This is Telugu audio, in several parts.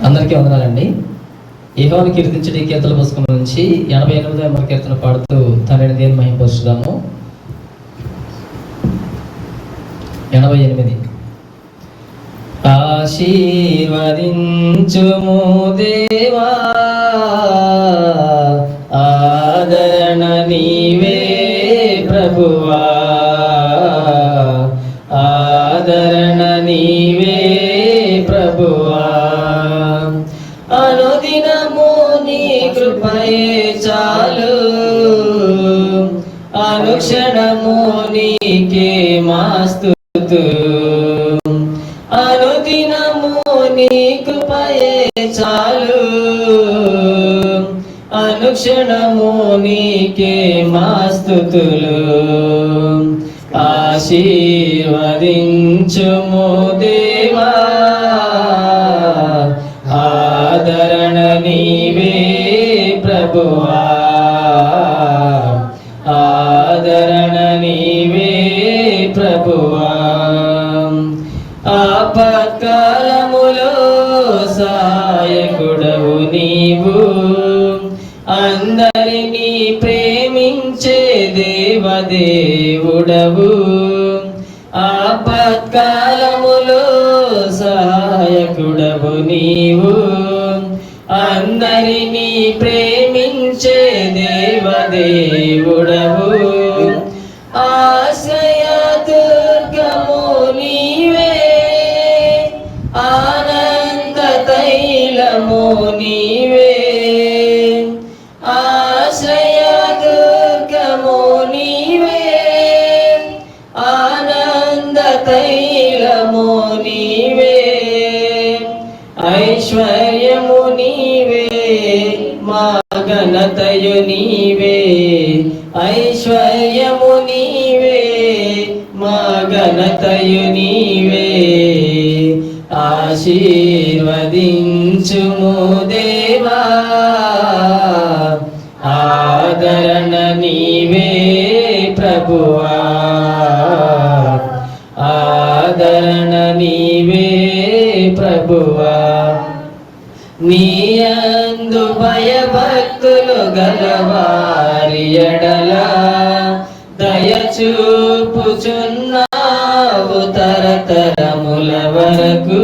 అందరికీ వందనాలండి. యెహోవాను కీర్తించడి కీర్తన పుస్తకం నుంచి 88వ కీర్తన పాడుతూ తండ్రిని దేవుని మహిమపరుచుదాము. 88. ఆశీర్వదించుము దేవా, ఆదరణ నీవే ప్రభువా, ఆదరణ నీవే ప్రభువా. అనుదినము నీ కృపయే చాలు, అనుక్షణము నీకే మా స్తుతులు. అనుదినము నీ కృపయే చాలు, అనుక్షణము నీకే మా స్తుతులు. ఆశీర్వదించుము దేవా, ఆదరణ నీవే ప్రభువా, ఆదరణ నీవే ప్రభువా. ఆపత్కాలములో సహాయకుడవు నీవు, అందరినీ ప్రేమించే దేవదేవుడవు. ఆపత్కాలములో సహాయకుడవు నీవు, అందరినీ ప్రేమించే దేవదేవుడవు. ఆశ్రయ దుర్గము నీవే, ఆనంద తైలము నీవే. ఆశ్రయ దుర్గము నీవే, ఆనంద తైలము నీవే. ఐశ్వర్యము నీవే, మా ఘనతయు నీవే. ఐశ్వర్యము నీవే, మా ఘనతయు నీవే. ఆశీర్వదించుము దేవా, ఆదరణ నీవే ప్రభువా, ఆదరణ నీవే ప్రభువా. నీయందు భయభక్తులు గలవారి ఎడల దయచూపుచున్నావు తరతరముల వరకు.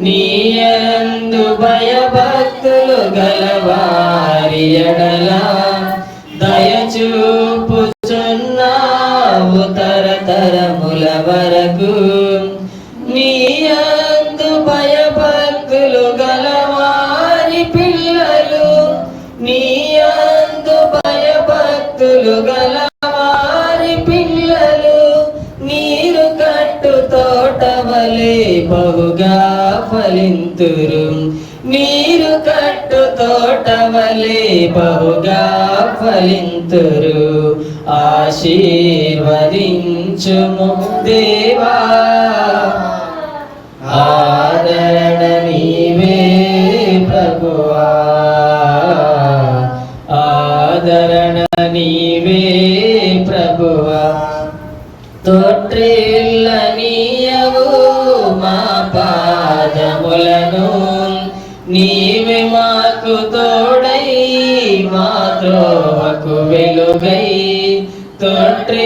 నీయందు భయభక్తులు గలవారి ఎడల దయచూపుచున్నావు తరతరముల వరకు. నీయందు భయభక్తులు గలవారి పిల్లలు, నీయందు భయభక్తులు గలవారి పిల్లలు నీరు కట్టు తోటవలే బహుగా ఫలింతురు. నీరు కట్టు తోటవలే బహుగా ఫలింతురు. ఆశీర్వదించుము దేవా, ఆదరణ నీవే ప్రభువా, ఆదరణ నీవే ప్రభువా. తొట్టిల్లనీయవు మా పాదములను, నీవే మాకు తోడై మా త్రోవకు వెలుగై. తొట్టిల్లనీయవు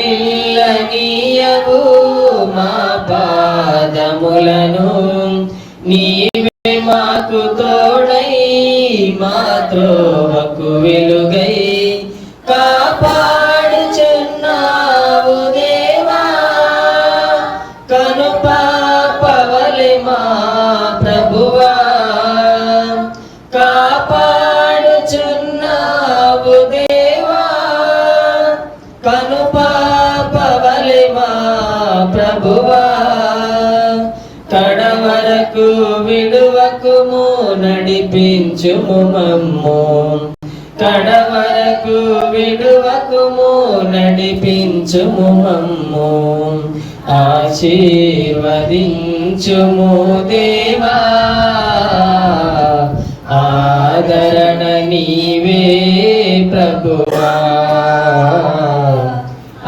మా పాదములను, నీవే మాకు తోడై మా త్రోవకు వెలుగై. కాపాడుచున్నావు దేవా, కనుపాపవలె మా ప్రభువా. కాపాడుచున్నావు దేవా, కనుపాపవలె మా ప్రభువా. కడవరకు విడువకుము నడిపించుము మమ్ము, కడవరకు విడువకుము నడిపించుము మమ్ము. ఆశీర్వదించుము దేవా, ఆదరణ నీవే ప్రభువా,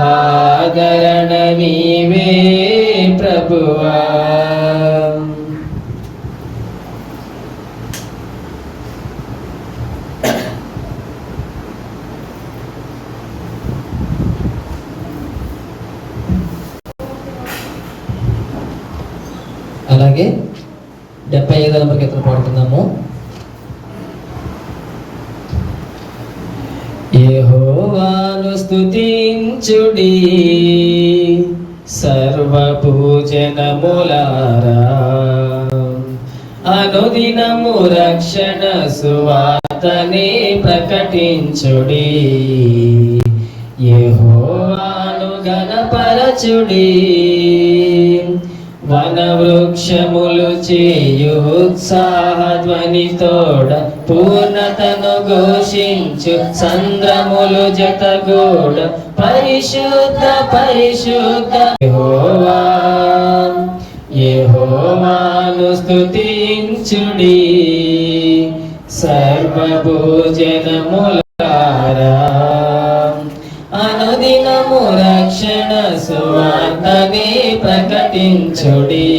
ఆదరణ నీవే ప్రభువా. అలాగే 75వ నెంబర్ కీర్తన పాడుతున్నాము. యెహోవాను స్తుతించుడి సర్వభూజనములారా, అనుదినము రక్షణ సువార్తని ప్రకటించుడి. యెహోవాను ఘనపరచుడి, వన వృక్షములు చేయు ఉత్సాహ ధ్వనితోడ పూర్ణతను ఘోషించు సంద్రములు జతగూడ పరిశుద్ధ పరిశుద్ధ యెహోవా. యెహోవాను స్తుతించుడి సర్వభూజనములారా, అనుదినము రక్షణ సువార్తని ప్రకటించుడి.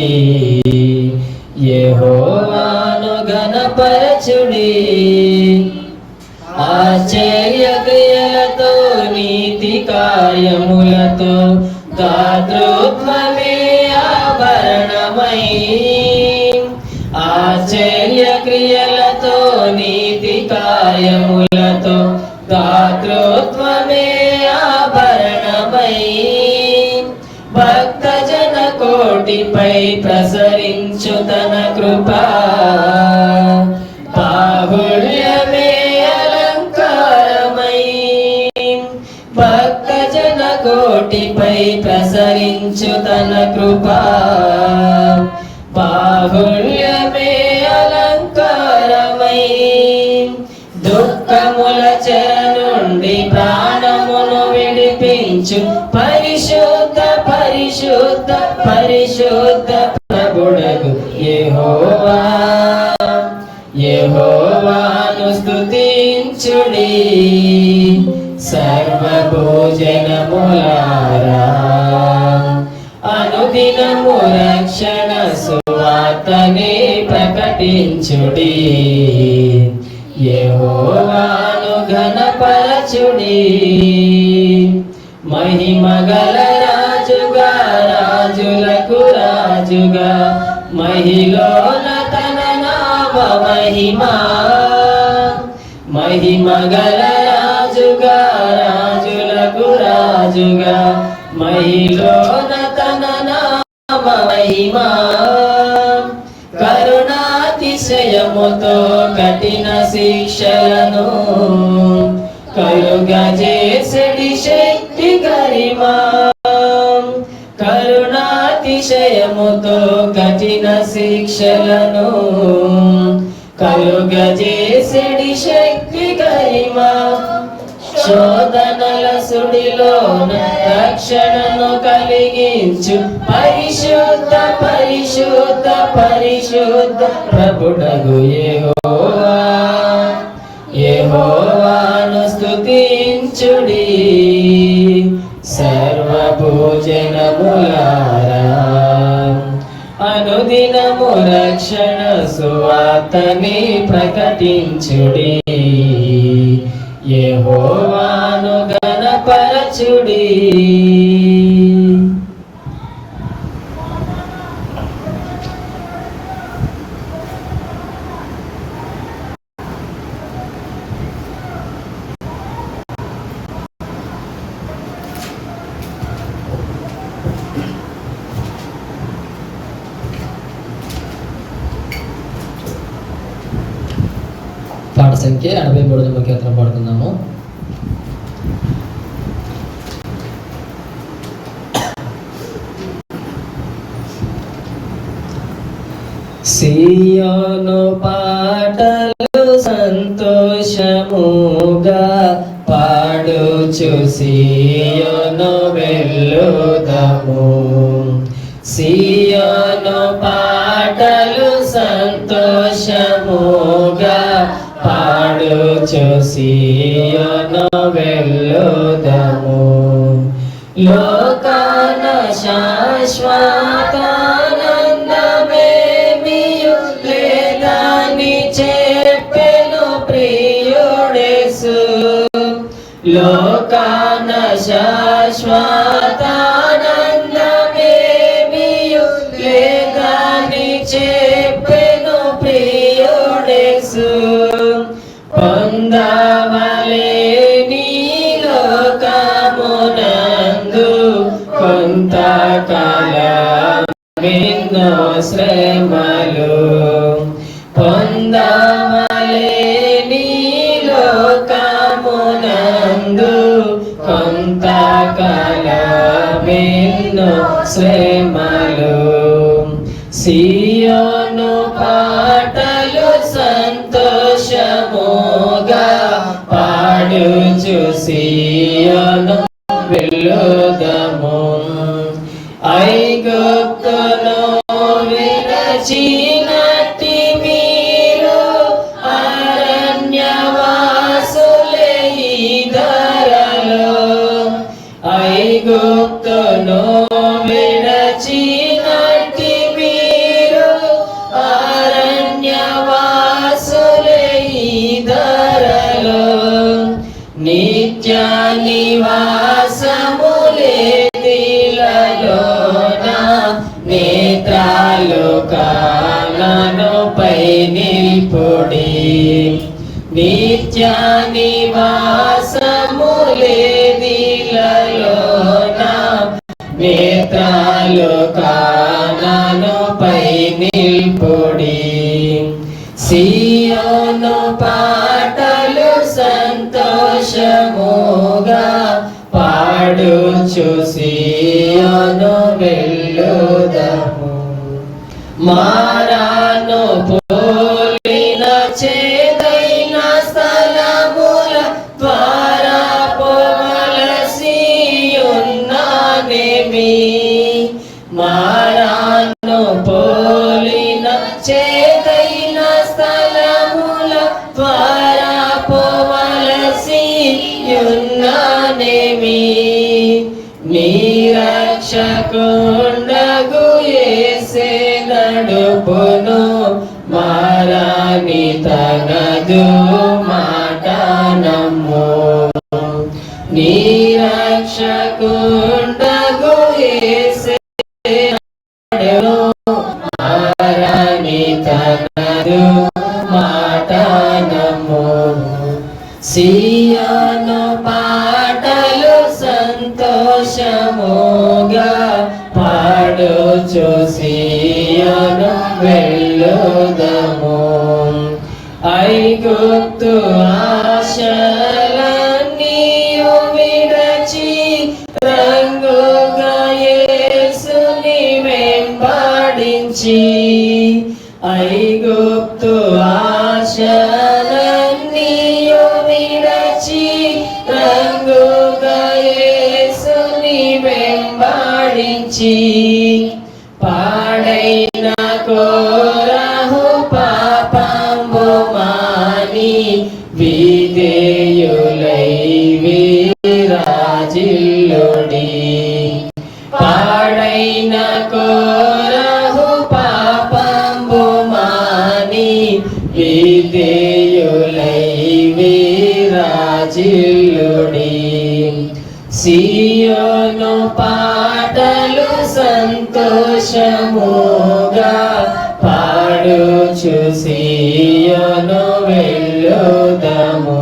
యెహోవాను ఘనపరచుడి, ఆశ్చర్య క్రియలతో నీతి కార్యములతో దాతృత్వమే ఆభరణమై. ఆశ్చర్య క్రియలతో నీతి కార్యములతో దాతృత్వమే ఆభరణమై. భక్తజన కోటిపై ప్రసరించు తన కృపా బాహుళ్యమే అలంకారమై. భక్తజన కోటిపై ప్రసరించు తన కృపా బాహుళ్యమే అలంకారమై. దుఃఖముల చెర నుండి ప్రాణమును విడిపించు పరిశుద్ధ పరిశుద్ధ పరిశుద్ధ ప్రభుడగు యెహోవా. యెహోవాను స్తుతించుడి సర్వభూజనములారా, అనుదినము రక్షణ సువార్తని ప్రకటించుడి. యెహోవాను ఘనపరచుడి, మహిమగల రాజుగా రాజులకు రాజుగా మహిలోన తన నామ మహిమా. మహిమగల రాజుగా రాజులకు రాజుగా మహిలోన తన నామ మహిమా. కరుణాతిశయముతో కఠిన శిక్షలను కలుగజేసెడి శక్తి గరిమా. కరుణాతిశయముతో కఠిన శిక్షలను కలుగజేసెడి శక్తి గరిమా. శోధనల సుడిలోన రక్షణను కలిగించు పరిశుద్ధ పరిశుద్ధ పరిశుద్ధ ప్రభుడగు యెహోవా. యెహోవాను స్తుతించుడి సర్వభూజనములారా, అనుదినము రక్షణ సువార్తని ప్రకటించుడి. యెహోవాను ఘనపరచుడి. పాట సంఖ్య 83 నెంబర్ కీర్తన పాడుతున్నాము. సియోను పాటలు సంతోషముగా పాడుచు సియోను వెళ్ళుదము. సియోను పాటలు సంతోషముగా పాడుచు సియోను వెళ్ళుదము. లోకాన శాశ్వతానందమేమియు లేదని చెప్పెను ప్రియుడేసు. లోకాన శాశ్వతానందమేమియు లేదని కొంతకాలమెన్నో శ్రమలు పొందవలే నీ లోకమునందు కొంతకాలమెన్నో శ్రమలు సియోను పాటలు సంతోషముగా పాడుచు సియోను వెళ్ళుదము ఐగుప్తును విరచినట్టి మీరు అరణ్యవాసులే ఈ ధరలో ఐగుప్తును విరచినట్టి మీరు అరణ్యవాసులే ఈ ధరలో నిత్య నివాసములే దిలలోన నేత్రాలు కాననుపై నిల్పుడి నిత్య నివాసములే దిలలోన నేత్రాలు కాననుపై నిల్పుడి సియోను పాటలు సంతోషముగా పాడుచు సియోను వెళ్ళుదము మారాను పోలిన చేదైన స్థలముల ద్వారా పోవలసి ఉన్నానేమి మారాను పోలిన చేదైన స్థలముల ద్వారా పోవలసి ఉన్నానేమి నీ రక్షకుండగు యేసే నడుపును మారాని తనదు మాట నమ్ము నీ రక్షకుండగు యేసే మారాని తనదు మాట నమ్ము సియోను పాటలు సంతోషముగా పాడుచు సియోను వెళ్ళుదము ఐగుప్తు ఆశలన్నీయు విడచి రంగుగా యేసుని వెంబడించి ఐగుప్తు ఆశలన్నీయు విడచి రంగుగా యేసుని వెంబడించి పాడైన కోరహు పాపంబు మాని విధేయులై విరాజిల్లుడి పాడైన కోరహు పాపంబు మాని విధేయులై విరాజిల్లుడి సియోను పాటలు సంతోషముగా పాడుచు సియోను వెళ్ళుదము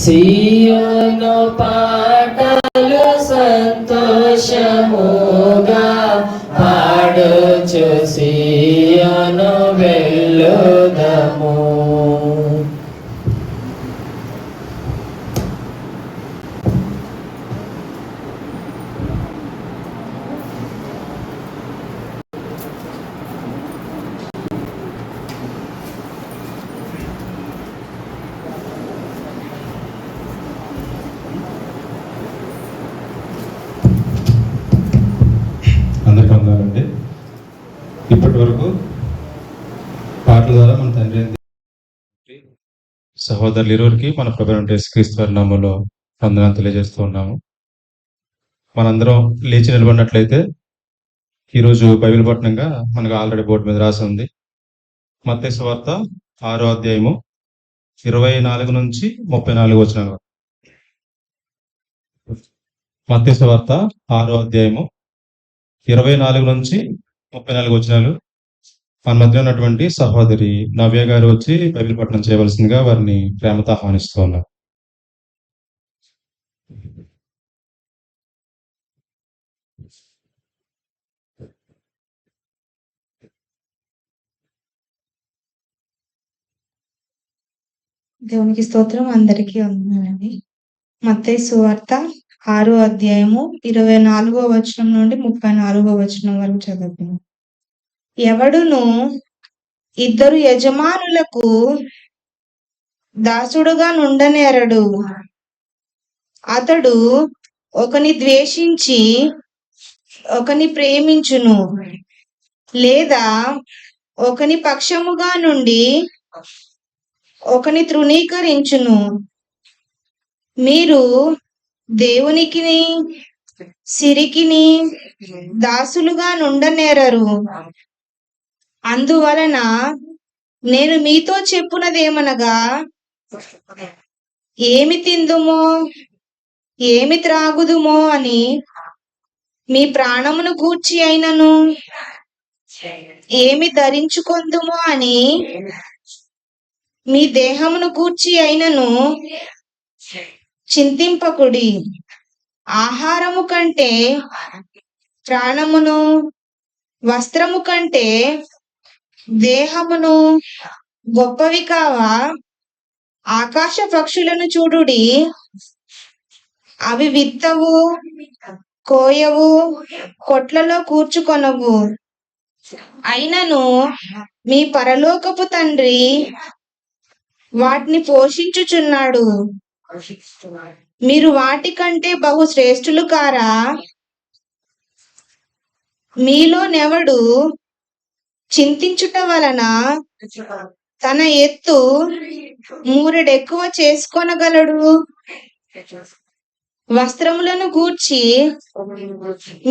సియోను పాటలు సంతోషముగా పాడుచు సియోను వెళ్ళుదము అందరికీ వందనాలండి. ఇప్పటి వరకు పాటల ద్వారా మన తండ్రి సహోదరులు ఇరువురికి మన ప్రభువైన యేసుక్రీస్తు వారి నామములో వందనాలు తెలియజేస్తూ ఉన్నాము. మనందరం లేచి నిలబడినట్లయితే ఈరోజు బైబిల్ పఠనంగా మనకు ఆల్రెడీ బోర్డు మీద రాసి ఉంది. మత్తయి సువార్త 6వ అధ్యాయము 24 నుంచి 34 వచనాలు. మత్తయి సువార్త 6వ అధ్యాయము 24 నుంచి 34 వచనాలు. మన మధ్య ఉన్నటువంటి సహోదరి నవ్య గారు వచ్చి బైబిల్ పఠనం చేయవలసిందిగా వారిని ప్రేమతో ఆహ్వానిస్తూ ఉన్నారు. దేవునికి స్తోత్రం. అందరికీ వందనాలండి. మత్తయి సువార్త 6వ అధ్యాయము 24వ వచనం నుండి 34వ వచనం వరకు చదువుకుందాం. ఎవడును ఇద్దరు యజమానులకు దాసుడుగా నుండనేరడు. అతడు ఒకని ద్వేషించి ఒకని ప్రేమించును, లేదా ఒకని పక్షముగా నుండి ఒకని తృణీకరించును. మీరు దేవునికిని సిరికిని దాసులుగా నుండనేరరు. అందువలన నేను మీతో చెప్పునదేమనగా, ఏమి తిందుమో ఏమి త్రాగుదుమో అని మీ ప్రాణమును గూర్చి అయినను, ఏమి ధరించుకొందుమో అని మీ దేహమును గూర్చి అయినను చింతింపకుడి. ఆహారము కంటే ప్రాణమును, వస్త్రము కంటే దేహమును గొప్పవి కావా? ఆకాశ పక్షులను చూడుడి, అవి విత్తవు, కోయవు, కొట్లలో కూర్చుకొనవు, అయినను మీ పరలోకపు తండ్రి వాటిని పోషించుచున్నాడు. మీరు వాటికంటే బహు శ్రేష్ఠులు కారా? మీలోనెవడు చింతించుట వలన తన ఎత్తు మూరెడెక్కువ చేసుకొనగలడు? వస్త్రములను గూర్చి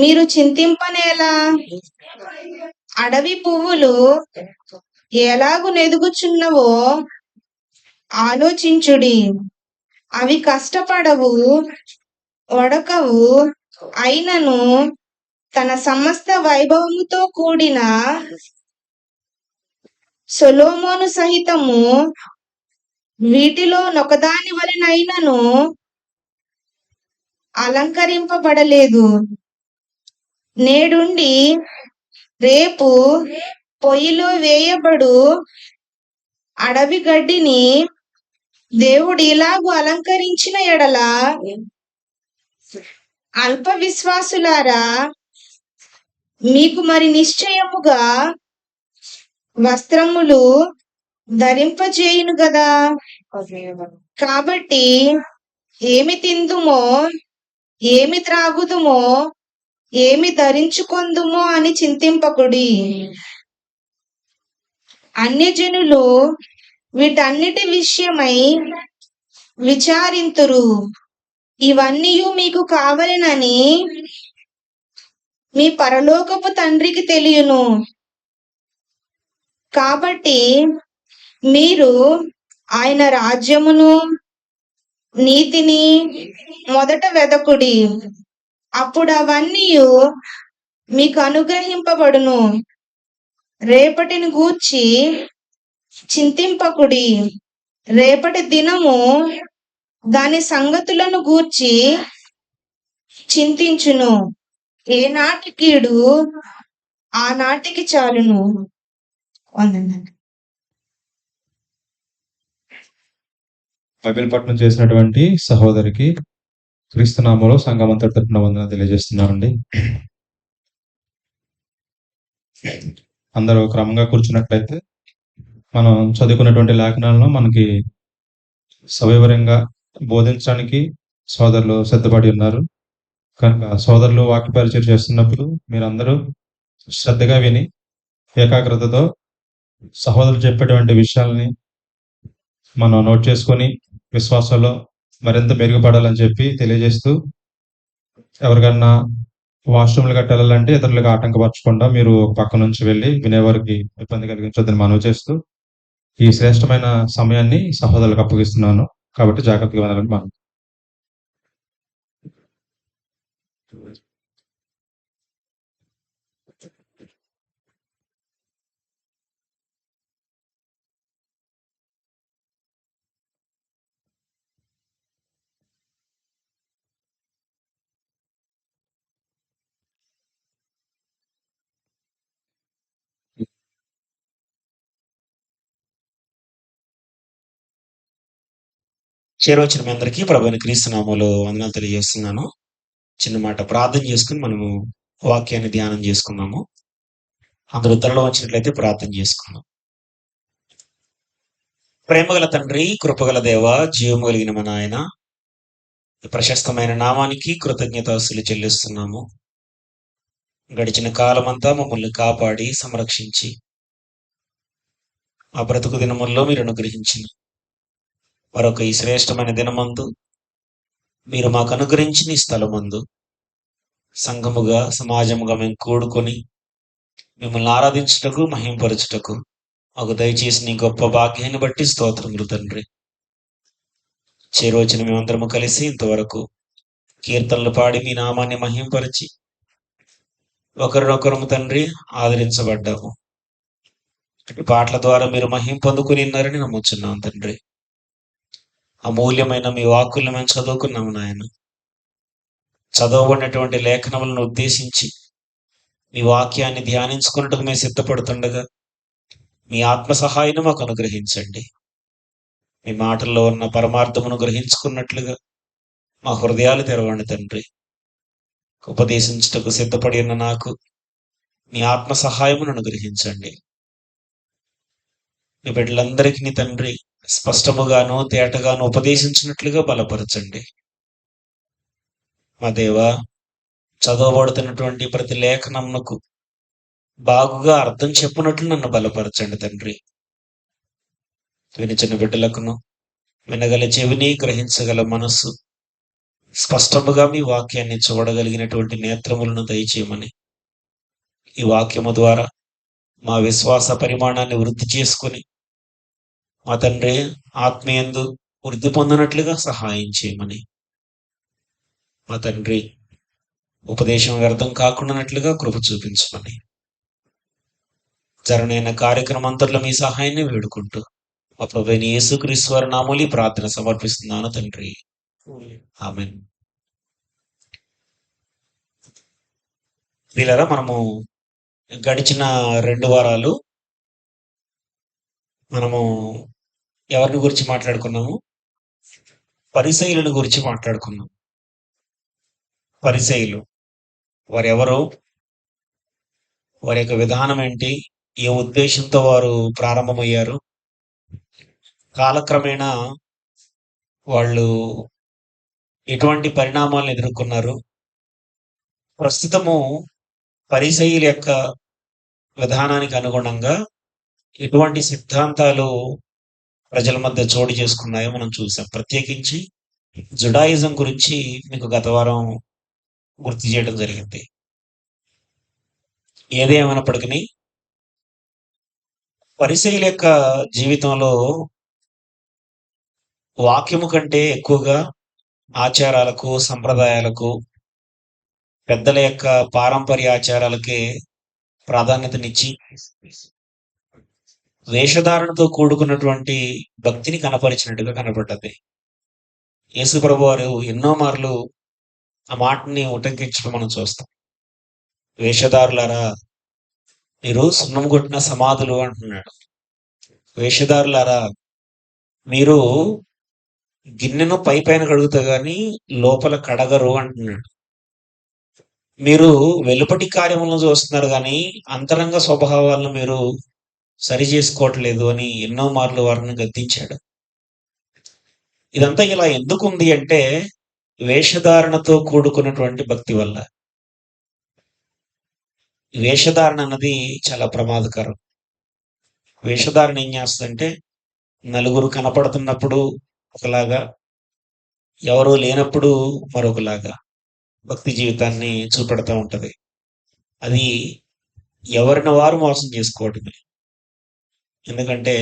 మీరు చింతింపనేలా? అడవి పువ్వులు ఎలాగు నెదుగుచున్నవో ఆలోచించుడి. అవి కష్టపడవు, వడకవు, అయినను తన సమస్త వైభవముతో కూడిన సొలొమోను సహితము వీటిలో నొకదాని వలెనైనను అలంకరింపబడలేదు. నేడుండి రేపు పొయ్యిలో వేయబడు అడవి గడ్డిని దేవుడు ఇలాగు అలంకరించిన ఎడల, అల్ప విశ్వాసులారా, మీకు మరి నిశ్చయముగా వస్త్రములు ధరింపజేయును గదా. కాబట్టి ఏమి తిందుమో ఏమి త్రాగుదుమో ఏమి ధరించుకొందుమో అని చింతింపకుడి. అన్యజనులు వీటన్నిటి విషయమై విచారింతురు. ఇవన్నీ మీకు కావలెనని మీ పరలోకపు తండ్రికి తెలియను. కాబట్టి మీరు ఆయన రాజ్యమును నీతిని మొదట వెదకుడి, అప్పుడు అవన్నీ మీకు అనుగ్రహింపబడును. రేపటిని గూర్చి చింతింపకుడి, రేపటి దినము దాని సంగతులను గూర్చి చింతించును. ఏనాటి కీడు ఆనాటికి చాలును. వందనాలు. బైబిల్ పఠనం చేసినటువంటి సహోదరికి క్రీస్తునామలో సంఘమంతటి తరపున వందనాలు తెలియజేస్తున్నామండి. అందరూ క్రమంగా కూర్చున్నట్లయితే మనం చదువుకున్నటువంటి లేఖనాలను మనకి సవివరంగా బోధించడానికి సోదరులు సిద్ధపడి ఉన్నారు. కనుక సోదరులు వాక్య పరిచయం చేస్తున్నప్పుడు మీరందరూ శ్రద్ధగా విని ఏకాగ్రతతో సహోదరులు చెప్పేటువంటి విషయాల్ని మనం నోట్ చేసుకొని విశ్వాసంలో మరింత మెరుగుపడాలని చెప్పి తెలియజేస్తూ, ఎవరికన్నా వాష్రూమ్లు కట్టాలంటే ఇతరులకు ఆటంకపరచకుండా మీరు ఒక పక్క నుంచి వెళ్ళి వినేవారికి ఇబ్బంది కలిగించొద్దని మనవి చేస్తూ, ఈ శ్రేష్టమైన సమయాన్ని సహోదరులకు అప్పగిస్తున్నాను. కాబట్టి జాగ్రత్తగా వినాలని మనం చేరొచ్చిన మీ అందరికీ ప్రభువైన క్రీస్తు నామములో వందనాలు తెలియజేస్తున్నాను. చిన్న మాట ప్రార్థన చేసుకుని మనము వాక్యాన్ని ధ్యానం చేసుకుందాము. అందరూ త్వరలో వచ్చినట్లయితే ప్రార్థన చేసుకుందాం. ప్రేమగల తండ్రి, కృపగల దేవ, జీవము కలిగిన మన ఆయన, ఈ ప్రశస్తమైన నామానికి కృతజ్ఞతాస్తులు చెల్లిస్తున్నాము. గడిచిన కాలమంతా మమ్మల్ని కాపాడి సంరక్షించి ఆ బ్రతుకు దినముల్లో మీరు అనుగ్రహించిన మరొక ఈ శ్రేష్టమైన దినమందు మీరు మాకు అనుగ్రహించిన ఈ స్థలమందు సంఘముగా సమాజముగా మేము కూడుకొని మిమ్మల్ని ఆరాధించుటకు మహింపరచుటకు మాకు దయచేసి నీ గొప్ప భాగ్యాన్ని బట్టి స్తోత్రములు తండ్రి. చేరువచ్చిన మేమందరము కలిసి ఇంతవరకు కీర్తనలు పాడి మీ నామాన్ని మహింపరిచి ఒకరినొకరము తండ్రి ఆదరించబడ్డాము. అటు పాటల ద్వారా మీరు మహిం పొందుకుని ఉన్నారని నమ్ముచున్నాం తండ్రి. అమూల్యమైన మీ వాక్కులను మేము చదువుకున్నాము నాయన. చదవబడినటువంటి లేఖనములను ఉద్దేశించి మీ వాక్యాన్ని ధ్యానించుకున్నట్టుకు మేము సిద్ధపడుతుండగా మీ ఆత్మ సహాయాన్ని మాకు అనుగ్రహించండి. మీ మాటల్లో ఉన్న పరమార్థమును గ్రహించుకున్నట్లుగా మా హృదయాలు తెరవండి తండ్రి. ఉపదేశించుటకు సిద్ధపడి ఉన్న నాకు మీ ఆత్మ సహాయమును అనుగ్రహించండి. మీ బిడ్డలందరికీ తండ్రి స్పష్టముగాను తేటగాను ఉపదేశించినట్లుగా బలపరచండి. మా దేవా, చదవబడుతున్నటువంటి ప్రతి లేఖనమునకు బాగుగా అర్థం చెప్పినట్లు నన్ను బలపరచండి తండ్రి. వినిచిన బిడ్డలకును వినగల చెవిని, గ్రహించగల మనస్సు, స్పష్టముగా మీ వాక్యాన్ని చూడగలిగినటువంటి నేత్రములను దయచేయమని ఈ వాక్యము ద్వారా మా విశ్వాస పరిమాణాన్ని వృద్ధి చేసుకుని మా తండ్రి ఆత్మీయందు వృద్ధి పొందినట్లుగా సహాయం చేయమని, మా తండ్రి ఉపదేశం వ్యర్థం కాకుండానట్లుగా కృప చూపించమని జరనైన కార్యక్రమం అంతట్లో మీ సహాయాన్ని వేడుకుంటూ మా ప్రభువైన యేసుక్రీస్తు వారి నామములో ప్రార్థన సమర్పిస్తున్నాను తండ్రి. ఆమేన్. వీళ్ళరా మనము గడిచిన 2 వారాలు మనము ఎవరిని గురించి మాట్లాడుకున్నాము? పరిసయ్యులను గురించి మాట్లాడుకున్నాం. పరిసయ్యులు వారెవరు, వారి యొక్క విధానం ఏంటి, ఏ ఉద్దేశంతో వారు ప్రారంభమయ్యారు, కాలక్రమేణా వాళ్ళు ఎటువంటి పరిణామాలను ఎదుర్కొన్నారు, ప్రస్తుతము పరిసయ్యుల యొక్క విధానానికి అనుగుణంగా ఎటువంటి సిద్ధాంతాలు ప్రజల మధ్య చోటు చేసుకున్నాయో మనం చూసాం. ప్రత్యేకించి జుడాయిజం గురించి మీకు గత వారం గుర్తు చేయడం జరిగింది. ఏదేమైనప్పటికీ పరిసయ్యుల యొక్క జీవితంలో వాక్యము కంటే ఎక్కువగా ఆచారాలకు, సంప్రదాయాలకు, పెద్దల యొక్క పారంపర్య ఆచారాలకే ప్రాధాన్యతనిచ్చి వేషధారణతో కూడుకున్నటువంటి భక్తిని కనపరిచినట్టుగా కనపడ్డది. యేసు ప్రభు వారు ఎన్నో మార్లు ఆ మాటని ఉటంకించడం మనం చూస్తాం. వేషధారులారా, మీరు సున్నం కొట్టిన సమాధులు అంటున్నాడు. వేషధారులారా, మీరు గిన్నెను పైన కడుగుతా గాని లోపల కడగరు అంటున్నాడు. మీరు వెలుపటి కార్యములను చూస్తున్నారు కానీ అంతరంగ స్వభావాలను మీరు సరి చేసుకోవట్లేదు అని ఎన్నో మార్లు వారిని గద్దించాడు. ఇదంతా ఇలా ఎందుకు ఉంది అంటే వేషధారణతో కూడుకున్నటువంటి భక్తి వల్ల. వేషధారణ అన్నది చాలా ప్రమాదకరం. వేషధారణ ఏం చేస్తుందంటే నలుగురు కనపడుతున్నప్పుడు ఒకలాగా, ఎవరు లేనప్పుడు మరొకలాగా భక్తి జీవితాన్ని చూపెడతా ఉంటది. అది ఎవరిని వారు మోసం చేసుకోవడమే. ఎందుకంటే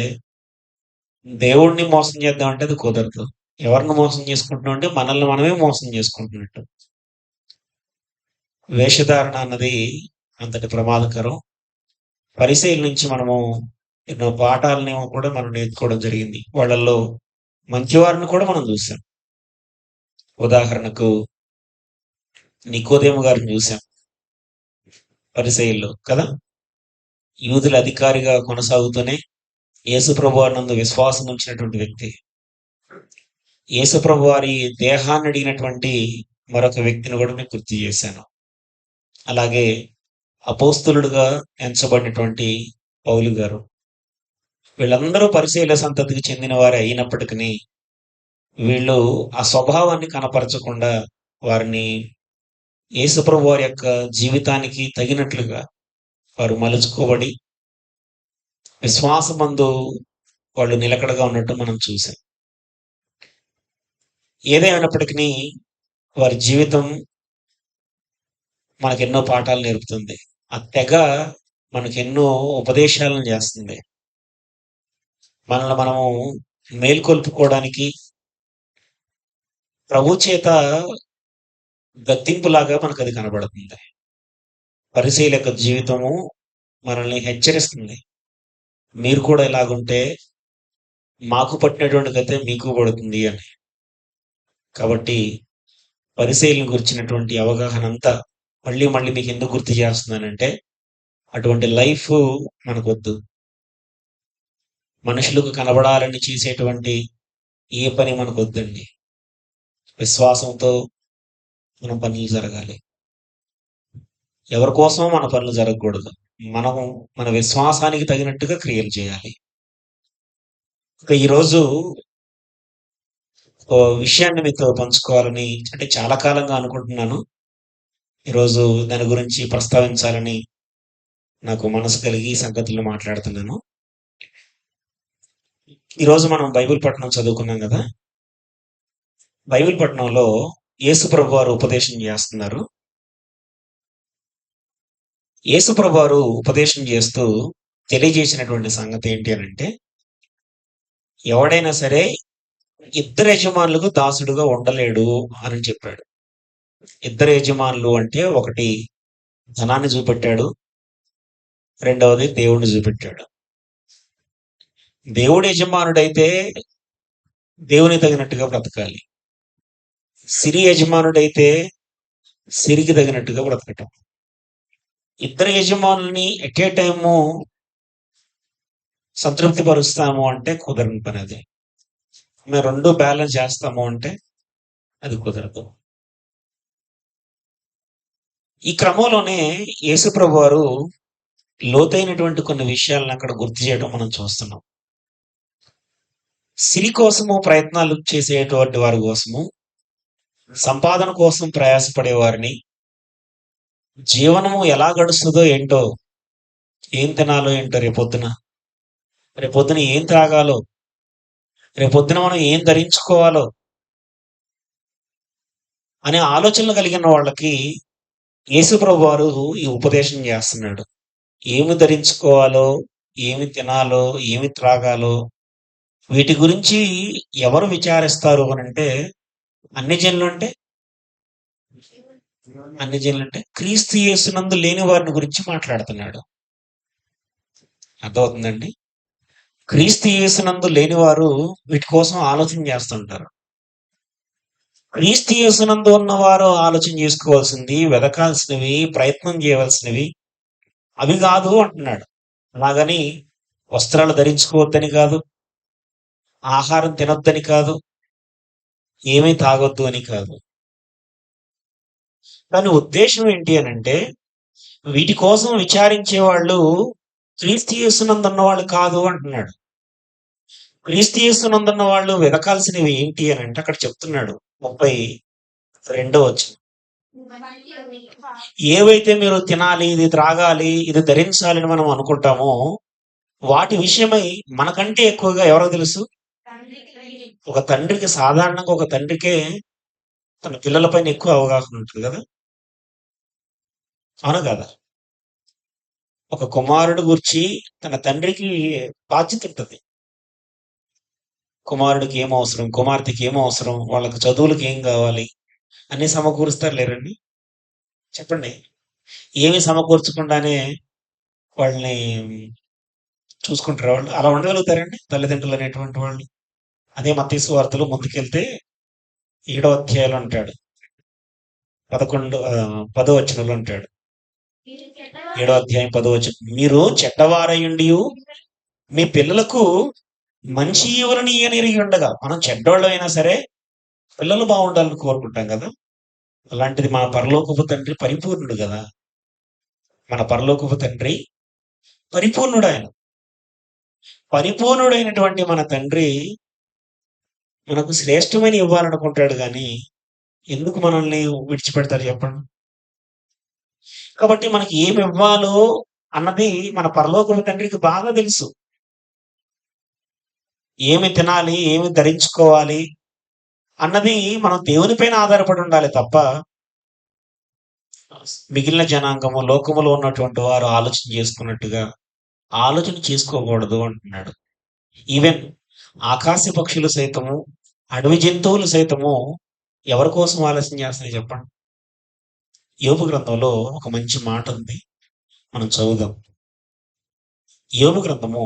దేవుణ్ణి మోసం చేద్దామంటే అది కుదరదు. ఎవరిని మోసం చేసుకుంటున్నాం అంటే మనల్ని మనమే మోసం చేసుకుంటున్నట్టు. వేషధారణ అన్నది అంతటి ప్రమాదకరం. పరిసయ్యుల నుంచి మనము ఎన్నో పాఠాలని కూడా మనం నేర్చుకోవడం జరిగింది. వాళ్ళల్లో మంచివారిని కూడా మనం చూసాం. ఉదాహరణకు నికోదేము గారిని చూసాం పరిసయ్యుల్లో కదా. యూదుల అధికారిగా కొనసాగుతూనే యేసు ప్రభువారి నందు విశ్వాసం ఉంచినటువంటి వ్యక్తి. యేసుప్రభు వారి దేహాన్ని అడిగినటువంటి మరొక వ్యక్తిని కూడా మీకు గుర్తు చేశాను. అలాగే అపోస్తలుడుగా ఎంచబడినటువంటి పౌలు గారు, వీళ్ళందరూ పరిసయ్యుల సంతతికి చెందిన వారే అయినప్పటికీ వీళ్ళు ఆ స్వభావాన్ని కనపరచకుండా వారిని యేసుప్రభు వారి యొక్క జీవితానికి తగినట్లుగా వారు మలుచుకోబడి విశ్వాసమందు వాళ్ళు నిలకడగా ఉన్నట్టు మనం చూసాం. ఏదేమైనప్పటికీ వారి జీవితం మనకెన్నో పాఠాలు నేర్పుతుంది. ఆ తెగ మనకెన్నో ఉపదేశాలను చేస్తుంది. మనల్ని మనము మేల్కొల్పుకోవడానికి ప్రభు చేత గద్దింపులాగా మనకు అది కనబడుతుంది. పరిసయ్యుల యొక్క జీవితము మనల్ని హెచ్చరిస్తుంది. మీరు కూడా ఇలాగుంటే మాకు పట్టినటువంటి గతే మీకు పడుతుంది అని. కాబట్టి పరిసయ్యులను గురించినటువంటి అవగాహన అంతా మళ్ళీ మళ్ళీ మీకు ఎందుకు గుర్తు చేస్తున్నానంటే, అటువంటి లైఫ్ మనకొద్దు. మనుషులకు కనబడాలని చేసేటువంటి ఏ పని మనకొద్దండి. విశ్వాసంతో మన పనులు జరగాలి. ఎవరి కోసం మన పనులు జరగకూడదు. మనము మన విశ్వాసానికి తగినట్టుగా క్రియలు చేయాలి. ఇక ఈరోజు ఓ విషయాన్ని మీతో పంచుకోవాలని అంటే చాలా కాలంగా అనుకుంటున్నాను. ఈరోజు దాని గురించి ప్రస్తావించాలని నాకు మనసు కలిగి ఈ సంగతులను మాట్లాడుతున్నాను. ఈరోజు మనం బైబిల్ పఠనం చదువుకున్నాం కదా. బైబిల్ పఠనంలో యేసుప్రభు వారు ఉపదేశం చేస్తున్నారు. యేసుప్రభు వారు ఉపదేశం చేస్తూ తెలియజేసినటువంటి సంగతి ఏంటి అని అంటే, ఎవడైనా సరే ఇద్దరు యజమానులకు దాసుడుగా ఉండలేడు అని చెప్పాడు. ఇద్దరు యజమానులు అంటే ఒకటి ధనాన్ని చూపెట్టాడు, రెండవది దేవుణ్ణి చూపెట్టాడు. దేవుడు యజమానుడైతే దేవుని తగినట్టుగా బ్రతకాలి. సిరి యజమానుడైతే సిరికి తగినట్టుగా బ్రతకటం. ఇద్దరు యజమానుల్ని ఎట్ ఏ టైము సంతృప్తి పరుస్తాము అంటే కుదరని పని అది. మేము రెండు బ్యాలెన్స్ చేస్తాము అంటే అది కుదరదు. ఈ క్రమంలోనే యేసుప్రభు వారు లోతైనటువంటి కొన్ని విషయాలను అక్కడ గుర్తు చేయడం మనం చూస్తున్నాం. సిరి కోసము ప్రయత్నాలు చేసేటువంటి వారి కోసము, సంపాదన కోసం ప్రయాసపడే వారిని, జీవనము ఎలా గడుస్తుందో ఏంటో, ఏం తినాలో ఏంటో, రేపొద్దున ఏం త్రాగాలో, రేపొద్దున మనం ఏం ధరించుకోవాలో అనే ఆలోచనలు కలిగిన వాళ్ళకి యేసుప్రభు వారు ఈ ఉపదేశం చేస్తున్నాడు. ఏమి ధరించుకోవాలో, ఏమి తినాలో, ఏమి త్రాగాలో వీటి గురించి ఎవరు విచారిస్తారు అని అంటే, అన్ని జనులు అంటే క్రీస్తు యేసునందు లేని వారిని గురించి మాట్లాడుతున్నాడు. అర్థమవుతుందండి? క్రీస్తు యేసునందు లేని వారు వీటి కోసం ఆలోచన చేస్తుంటారు. క్రీస్తు యేసునందు ఉన్నవారు ఆలోచన చేసుకోవాల్సింది, వెదకాల్సినవి, ప్రయత్నం చేయవలసినవి అవి కాదు అంటున్నాడు. అలాగని వస్త్రాలు ధరించుకోవద్దని కాదు, ఆహారం తినొద్దని కాదు, ఏమీ తాగొద్దు అని కాదు. దాని ఉద్దేశం ఏంటి అని అంటే, వీటి కోసం విచారించే వాళ్ళు క్రీస్తు యేసునందున్న వాళ్ళు కాదు అంటున్నాడు. క్రీస్తు యేసునందున్న వాళ్ళు వెదకాల్సినవి ఏంటి అని అంటే అక్కడ చెప్తున్నాడు 32వ వచనం. ఏవైతే మీరు తినాలి, ఇది త్రాగాలి, ఇది ధరించాలని మనం అనుకుంటామో వాటి విషయమై మనకంటే ఎక్కువగా ఎవరో తెలుసు? ఒక తండ్రికి, సాధారణంగా ఒక తండ్రికే తన పిల్లలపైన ఎక్కువ అవగాహన ఉంటుంది కదా, అవునా కదా? ఒక కుమారుడు గురించి తన తండ్రికి బాధ్యత ఉంటుంది. కుమారుడికి ఏం అవసరం, కుమార్తెకి ఏం అవసరం, వాళ్ళకి చదువులకు ఏం కావాలి అన్ని సమకూరుస్తారు లేరండి? చెప్పండి. ఏమి సమకూర్చకుండానే వాళ్ళని చూసుకుంటారు వాళ్ళు? అలా ఉండగలుగుతారండి తల్లిదండ్రులు అనేటువంటి వాళ్ళు? అదే మత్తయి సువార్తలో ముందుకెళ్తే 7వ అధ్యాయంలో అంటాడు, 10వ వచనంలో అంటాడు, 7వ అధ్యాయం 10వ వచనం, మీరు చెడ్డవారయుండి మీ పిల్లలకు మంచి ఈవులను ఇయ్యనిరిగి ఉండగా. మనం చెడ్డోళ్ళమైనా సరే పిల్లలు బాగుండాలని కోరుకుంటాం కదా. అలాంటిది మన పరలోకపు తండ్రి పరిపూర్ణుడు కదా. మన పరలోకపు తండ్రి పరిపూర్ణుడు ఆయన. పరిపూర్ణుడైనటువంటి మన తండ్రి మనకు శ్రేష్టమైన ఇవ్వాలనుకుంటాడు కానీ ఎందుకు మనల్ని విడిచిపెడతారు చెప్పండి. కాబట్టి మనకి ఏమి ఇవ్వాలో అన్నది మన పరలోకపు తండ్రికి బాగా తెలుసు. ఏమి తినాలి, ఏమి ధరించుకోవాలి అన్నది మనం దేవునిపైన ఆధారపడి ఉండాలి తప్ప మిగిలిన జనాంగము, లోకములో ఉన్నటువంటి వారు ఆలోచన చేసుకున్నట్టుగా ఆలోచన చేసుకోకూడదు అంటున్నాడు. ఈవెన్ ఆకాశ పక్షులు సైతము, అడవి జంతువులు సైతము ఎవరి కోసం ఆలోచన చేస్తాయి చెప్పండి. యోబు గ్రంథంలో ఒక మంచి మాట ఉంది, మనం చదువుదాం. యోబు గ్రంథము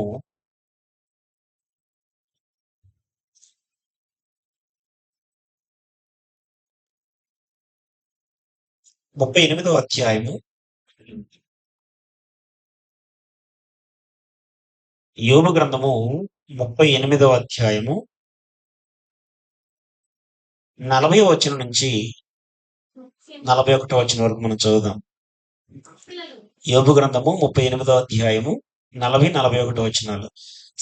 38వ అధ్యాయము. యోబు గ్రంథము 38వ అధ్యాయము 40వ వచనం నుంచి 41వ వచనం వరకు మనం చదువుదాం. యోబు గ్రంథము 38వ అధ్యాయము 40-41 వచనాలు.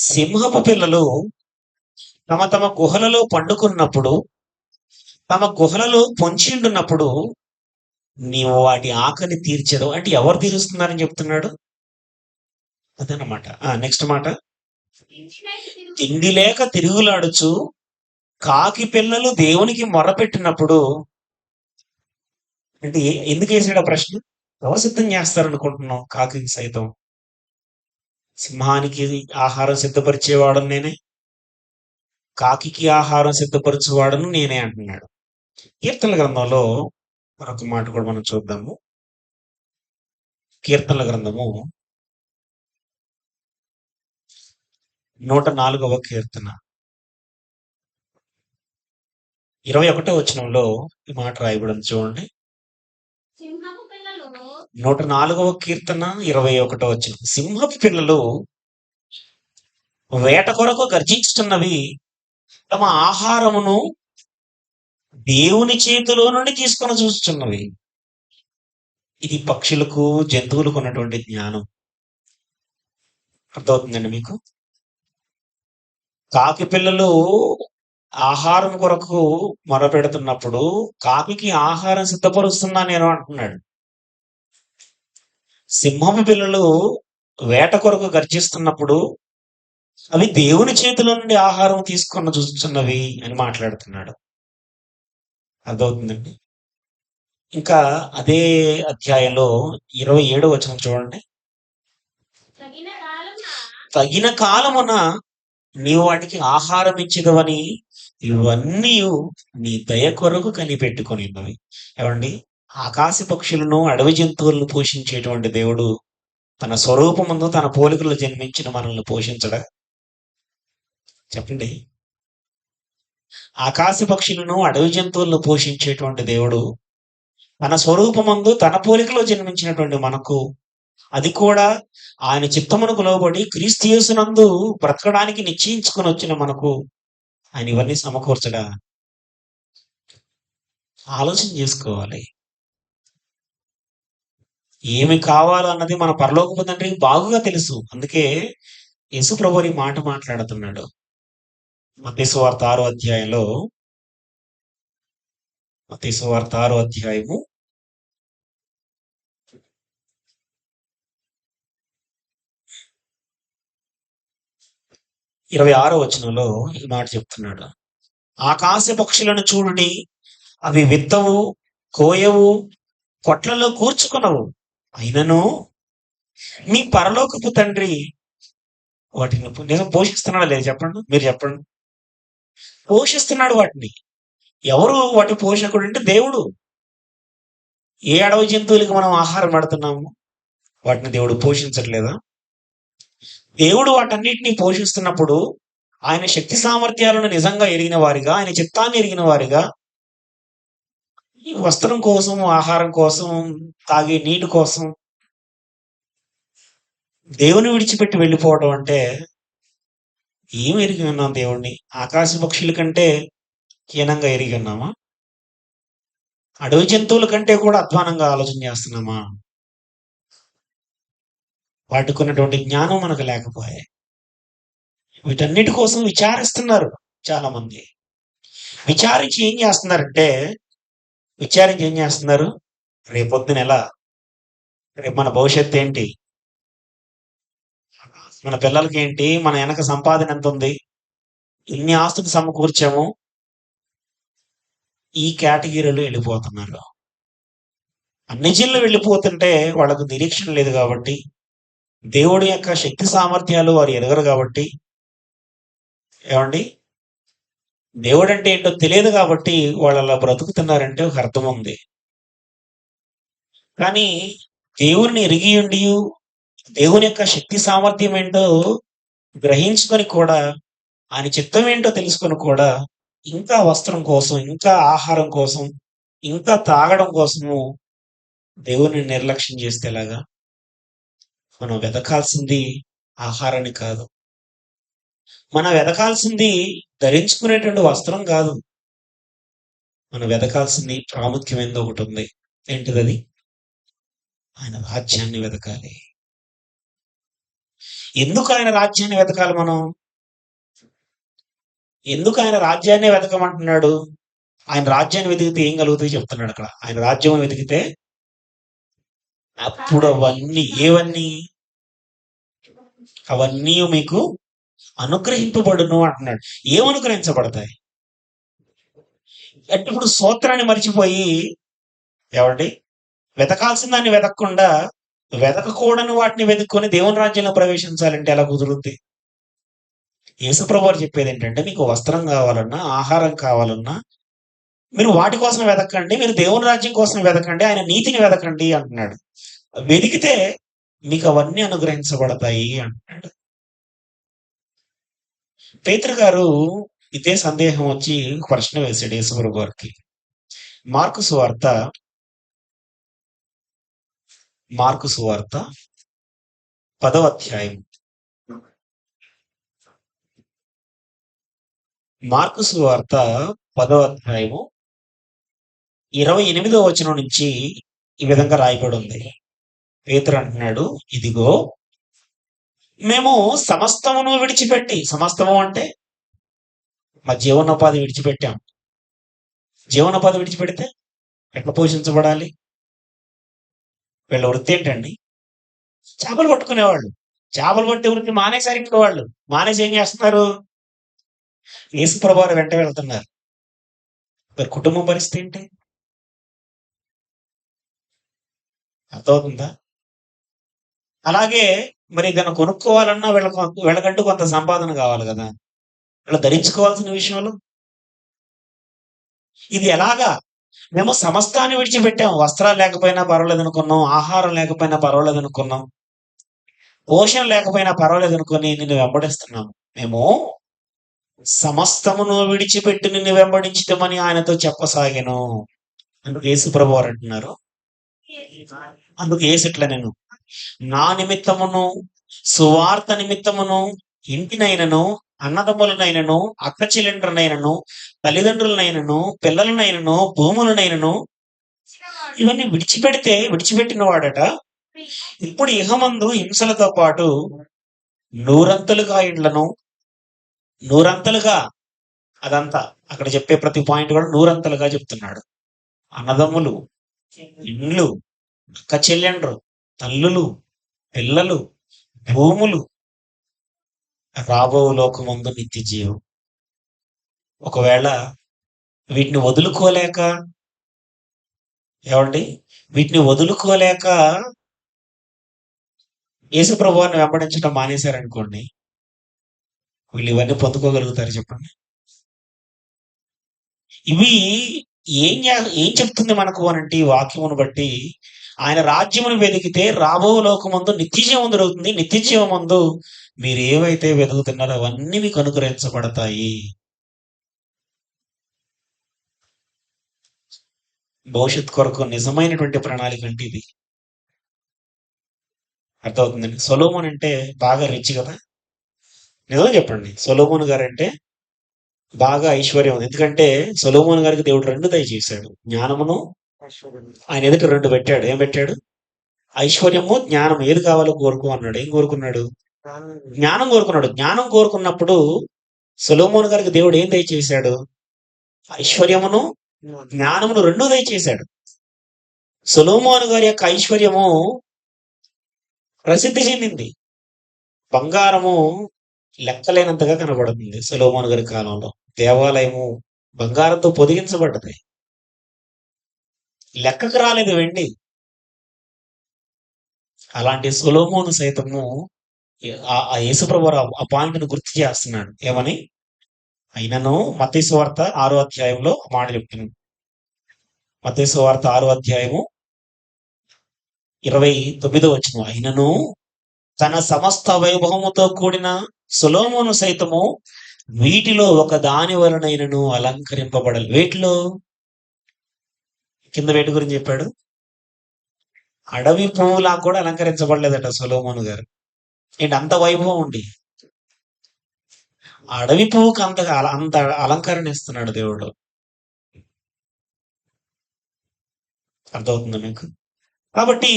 సింహపు పిల్లలు తమ తమ గుహలలో పండుకున్నప్పుడు, తమ గుహలలో పొంచిండున్నప్పుడు నీవు వాటి ఆకలి తీర్చదు. అంటే ఎవరు తీరుస్తున్నారని చెప్తున్నాడు, అదనమాట. నెక్స్ట్ మాట, తిండి లేక తిరుగులాడుచు కాకి పిల్లలు దేవునికి మొరపెట్టినప్పుడు. అంటే ఎందుకు వేసాడు ఆ ప్రశ్న? ఎవరు సిద్ధం చేస్తారనుకుంటున్నాం? కాకి సైతం. సింహానికి ఆహారం సిద్ధపరిచేవాడను నేనే, కాకికి ఆహారం సిద్ధపరచేవాడను నేనే అంటున్నాడు. కీర్తనల గ్రంథంలో మరొక మాట కూడా మనం చూద్దాము. కీర్తనల గ్రంథము 104వ కీర్తన 21వ వచనంలో ఈ మాట రాయబడింది చూడండి. 104వ కీర్తన 21వ వచనం. సింహపు పిల్లలు వేట కొరకు గర్జించుతున్నవి, తమ ఆహారమును దేవుని చేతిలో నుండి తీసుకొని చూస్తున్నవి. ఇది పక్షులకు, జంతువులకు ఉన్నటువంటి జ్ఞానం. అర్థమవుతుందండి మీకు? కాకి పిల్లలు ఆహారం కొరకు మొరపెడుతున్నప్పుడు కాకికి ఆహారం సిద్ధపరుస్తున్నా నేను అంటున్నాడు. సింహపు పిల్లలు వేట కొరకు గర్జిస్తున్నప్పుడు అవి దేవుని చేతిలో నుండి ఆహారం తీసుకొని చూస్తున్నవి అని మాట్లాడుతున్నాడు. అర్థమవుతుందండి? ఇంకా అదే అధ్యాయంలో 27వ వచనం చూడండి. తగిన కాలమున నీవు వాటికి ఆహారం ఇచ్చిదవని ఇవన్నీ నీ దయ కొరకు కనిపెట్టుకునిన్నవి. ఏమండి, ఆకాశ పక్షులను, అడవి జంతువులను పోషించేటువంటి దేవుడు తన స్వరూపమందు తన పోలికలు జన్మించిన మనల్ని పోషించడా? చెప్పండి. ఆకాశ పక్షులను, అడవి జంతువులను పోషించేటువంటి దేవుడు తన స్వరూపమందు తన పోలికలో జన్మించినటువంటి మనకు, అది కూడా ఆయన చిత్తమునకు లోబడి క్రీస్తు యేసునందు బ్రతకడానికి నిశ్చయించుకొని వచ్చిన మనకు ఆయన ఇవన్నీ సమకూర్చడా? ఆలోచన చేసుకోవాలి. ఏమి కావాలన్నది మన పరలోకపు తండ్రికి బాగుగా తెలుసు. అందుకే యేసు ప్రభువు ఈ మాట మాట్లాడుతున్నాడు. మత్తయి సువార్త 6వ అధ్యాయంలో, మత్తయి సువార్త 6వ అధ్యాయము 26వ వచనంలో ఈ మాట చెప్తున్నాడు. ఆకాశ పక్షులను చూడుడి, అవి విత్తవు, కోయవు, కొట్లలో కూర్చుకునవు, అయినను మీ పరలోకపు తండ్రి వాటిని నిజం పోషిస్తున్నాడా లేదు చెప్పండి. మీరు చెప్పండి. పోషిస్తున్నాడు వాటిని. ఎవరు వాటి పోషకుడు అంటే దేవుడు. ఏ అడవి జంతువులకి మనం ఆహారం పెడుతున్నాము, వాటిని దేవుడు పోషించట్లేదా? దేవుడు వాటన్నిటిని పోషిస్తున్నప్పుడు ఆయన శక్తి సామర్థ్యాలను నిజంగా ఎరిగిన వారిగా, ఆయన చిత్తాన్ని ఎరిగిన వారిగా, ఈ వస్త్రం కోసం, ఆహారం కోసం, తాగే నీటి కోసం దేవుని విడిచిపెట్టి వెళ్ళిపోవడం అంటే ఏం ఎరిగి ఉన్నాం దేవుణ్ణి? ఆకాశ పక్షుల కంటే హీనంగా ఎరిగి ఉన్నామా? అడవి జంతువుల కంటే కూడా అధ్వానంగా ఆలోచన చేస్తున్నామా? వాటికి ఉన్నటువంటి జ్ఞానం మనకు లేకపోయే. వీటన్నిటి కోసం విచారిస్తున్నారు చాలా మంది. విచారించి ఏం చేస్తున్నారంటే, రేపొద్దున ఎలా, రేపు మన భవిష్యత్తు ఏంటి, మన పిల్లలకి ఏంటి, మన వెనక సంపాదన ఎంత ఉంది, ఇన్ని ఆస్తులు సమకూర్చాము, ఈ కేటగిరీలో వెళ్ళిపోతున్నారు. అన్ని జిల్లు వెళ్ళిపోతుంటే వాళ్ళకు నిరీక్షణ లేదు కాబట్టి, దేవుడి యొక్క శక్తి సామర్థ్యాలు వారు ఎరగరు కాబట్టి, ఏమండి, దేవుడు అంటే ఏంటో తెలియదు కాబట్టి వాళ్ళు అలా బ్రతుకుతున్నారంటే ఒక అర్థం ఉంది. కానీ దేవుడిని ఎరిగి ఉండి, దేవుని యొక్క శక్తి సామర్థ్యం ఏంటో గ్రహించుకొని కూడా, ఆయన చిత్తం ఏంటో తెలుసుకొని కూడా, ఇంకా వస్త్రం కోసం, ఇంకా ఆహారం కోసం, ఇంకా తాగడం కోసము దేవుని నిర్లక్ష్యం చేస్తే ఎలాగా? మనం వెతకాల్సింది ఆహారాన్ని కాదు, మనం వెతకాల్సింది ధరించుకునేటువంటి వస్త్రం కాదు, మనం వెతకాల్సింది ప్రాముఖ్యమైనది ఒకటి ఉంది. ఏంటిది? ఆయన రాజ్యాన్ని వెతకాలి. ఎందుకు ఆయన రాజ్యాన్ని వెతకాలి? మనం ఎందుకు ఆయన రాజ్యాన్ని వెతకమంటున్నాడు? ఆయన రాజ్యాన్ని వెతికితే ఏం కలుగుతాయి చెప్తున్నాడు అక్కడ. ఆయన రాజ్యం వెతికితే అప్పుడు అవన్నీ మీకు అనుగ్రహింపబడును అంటున్నాడు. ఏం అనుగ్రహించబడతాయి అంటే, ఇప్పుడు స్తోత్రాన్ని మర్చిపోయి, ఏమండి, వెతకాల్సిన దాన్ని వెతకకుండా వెతకకూడని వాటిని వెతుక్కొని దేవుని రాజ్యంలో ప్రవేశించాలంటే ఎలా కుదురుద్ది? యేసుప్రభు వారు చెప్పేది ఏంటంటే, మీకు వస్త్రం కావాలన్నా, ఆహారం కావాలన్నా మీరు వాటి కోసం వెతకండి, మీరు దేవుని రాజ్యం కోసం వెతకండి, ఆయన నీతిని వెతకండి అంటున్నాడు. వెతికితే మీకు అవన్నీ అనుగ్రహించబడతాయి అంటున్నాడు. పేతురు గారు ఇదే సందేహం వచ్చి ఒక ప్రశ్న వేశాడు యేసుప్రభు వారికి. మార్కు సువార్త 10వ అధ్యాయం. మార్కు సువార్త 10వ అధ్యాయము 28వ వచనం నుంచి ఈ విధంగా రాయబడి ఉంది. పేతురు అంటున్నాడు, ఇదిగో మేము సమస్తమును విడిచిపెట్టి, సమస్తము అంటే మా జీవనోపాధి విడిచిపెట్టాం. జీవనోపాధి విడిచిపెడితే ఎట్లా పోషించబడాలి? వీళ్ళ వృత్తి ఏంటండి? చేపలు పట్టుకునేవాళ్ళు. చేపలు పట్టే వృత్తి మానేసరికి వాళ్ళు మానేసి ఏం చేస్తున్నారు? యేసుప్రభు వారి వెంట వెళ్తున్నారు. మరి కుటుంబం పరిస్థితి ఏంటి? అర్థమవుతుందా? అలాగే మరి దాన్ని కొనుక్కోవాలన్నా వీళ్ళకంటూ కొంత సంపాదన కావాలి కదా, వీళ్ళు ధరించుకోవాల్సిన విషయంలో. ఇది ఎలాగా? మేము సమస్తాన్ని విడిచిపెట్టాం. వస్త్రాలు లేకపోయినా పర్వాలేదు అనుకున్నాం, ఆహారం లేకపోయినా పర్వాలేదు అనుకున్నాం, పోషణ లేకపోయినా పర్వాలేదు అనుకుని నిన్ను వెంబడిస్తున్నాము. మేము సమస్తమును విడిచిపెట్టి నిన్ను వెంబడించటమని ఆయనతో చెప్పసాగాను. అందుకు యేసుప్రభు వారు అంటున్నారు, అందుకు యేసుట్లా, నేను నా నిమిత్తమును, సువార్త నిమిత్తమును, ఇంటినైనను, అన్నదమ్ములనైనను, అక్క చెల్లెండ్రనైనను, తల్లిదండ్రులనైనను, పిల్లలనైనను, భూములనైనను ఇవన్నీ విడిచిపెట్టిన వాడట ఇప్పుడు ఇహమందు హింసలతో పాటు నూరంతలుగా ఇండ్లను, నూరంతలుగా, అదంతా అక్కడ చెప్పే ప్రతి పాయింట్ కూడా నూరంతలుగా చెప్తున్నాడు. అన్నదమ్ములు, ఇండ్లు, అక్క చెల్లెండ్రు, తల్లులు, పిల్లలు, భూములు, రాబో లోకమందు నిత్య జీవం. ఒకవేళ వీటిని వదులుకోలేక, వీటిని వదులుకోలేక యేసుప్రభు వారిని వెంబడించడం మానేశారనుకోండి, వీళ్ళు ఇవన్నీ పొందుకోగలుగుతారు చెప్పండి? ఇవి ఏం చెప్తుంది మనకు అనంటే, ఈ వాక్యమును బట్టి ఆయన రాజ్యమును వెతికితే రాబో లోకమందు నిత్యజీవం దొరుకుతుంది. నిత్యజీవం ముందు మీరు ఏవైతే వెతుకుతున్నారో అవన్నీ మీకు అనుగ్రహించబడతాయి. భవిష్యత్ కొరకు నిజమైనటువంటి ప్రణాళిక అంటే ఇది. అర్థమవుతుందండి? సొలొమోన్ అంటే బాగా రిచ్ కదా, నిజం చెప్పండి. సొలొమోన్ గారు అంటే బాగా ఐశ్వర్యం ఉంది. ఎందుకంటే సొలొమోను గారికి దేవుడు 2 దయచేశాడు. జ్ఞానమును, ఆయన ఎదుట 2 పెట్టాడు. ఏం పెట్టాడు? ఐశ్వర్యము, జ్ఞానం ఏది కావాలో కోరుకో అన్నాడు. ఏం కోరుకున్నాడు? జ్ఞానం కోరుకున్నాడు. జ్ఞానం కోరుకున్నప్పుడు సొలొమోను గారికి దేవుడు ఏం దయచేశాడు? ఐశ్వర్యమును, జ్ఞానమును 2 దయచేశాడు. సొలొమోను గారి యొక్క ఐశ్వర్యము ప్రసిద్ధి చెందింది. బంగారము లెక్కలేనంతగా కనబడుతుంది సొలొమోను గారి కాలంలో. దేవాలయము బంగారంతో పొదిగించబడ్డది. లెక్కకు రాలేదు వెండి. అలాంటి సొలొమోను సైతము ఆ యేసుప్రభు ఆ పాయింట్‌ని గుర్తు చేస్తున్నాడు. ఏమని? అయినను మత్తయి సువార్త 6వ అధ్యాయంలో ఒక మాట చెప్తున్నాడు. మత్తయి సువార్త 6వ అధ్యాయము 29వ వచనం. అయినను తన సమస్త వైభవముతో కూడిన సొలొమోను సైతము వీటిలో ఒక దాని వలనైనను అలంకరింపబడలేదు. వేటిలో? కింద వేటి గురించి చెప్పాడు? అడవి పువ్వులా కూడా అలంకరించబడలేదట సొలొమోను గారు. ఏంటి అంత వైభవం ఉండి ఆ అడవి పువ్వుకి అంత అలంకరణ ఇస్తున్నాడు దేవుడు. అర్థమవుతుందా మీకు? కాబట్టి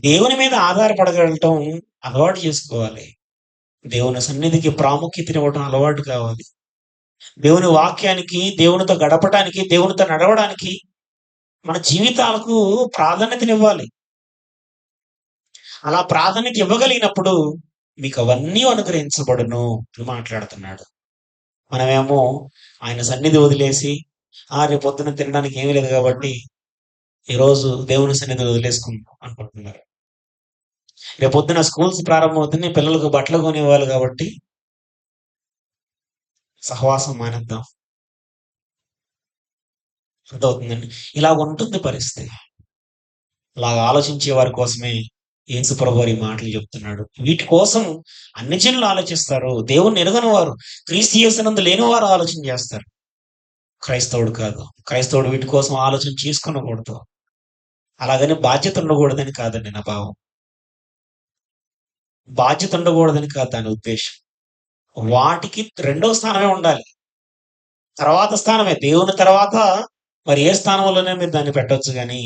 దేవుని మీద ఆధారపడగలటం అలవాటు చేసుకోవాలి. దేవుని సన్నిధికి ప్రాముఖ్యతనివ్వడం అలవాటు కావాలి. దేవుని వాక్యానికి, దేవునితో గడపటానికి, దేవునితో నడవడానికి మన జీవితాలకు ప్రాధాన్యతనివ్వాలి. అలా ప్రాధాన్యత ఇవ్వగలిగినప్పుడు మీకు అవన్నీ అనుగ్రహించబడును అని మాట్లాడుతున్నాడు. మనమేమో ఆయన సన్నిధి వదిలేసి రేపు పొద్దున తినడానికి ఏమీ లేదు కాబట్టి ఈరోజు దేవుని సన్నిధి వదిలేసుకుందాం అనుకుంటున్నారు. రేపు పొద్దున స్కూల్స్ ప్రారంభమవుతుంది, పిల్లలకు బట్టలు కొనివ్వాలి కాబట్టి సహవాసం మానేద్దాం. అర్థమవుతుందండి? ఇలా ఉంటుంది పరిస్థితి. అలాగ ఆలోచించే వారి కోసమే యేసుప్రభు వారి మాటలు చెప్తున్నాడు. వీటి కోసం అన్ని జనులు ఆలోచిస్తారు. దేవుణ్ణి ఎరగని వారు, క్రీస్తు యేసునందు లేని వారు ఆలోచన చేస్తారు. క్రైస్తవుడు కాదు. క్రైస్తవుడు వీటి కోసం ఆలోచన చేసుకునకూడదు. అలాగని బాధ్యత ఉండకూడదని కాదండి నా భావం. బాధ్యత ఉండకూడదని కాదు దాని ఉద్దేశం. వాటికి 2వ స్థానమే ఉండాలి. తర్వాత స్థానమే. దేవుని తర్వాత మరి ఏ స్థానంలోనే మీరు దాన్ని పెట్టొచ్చు కానీ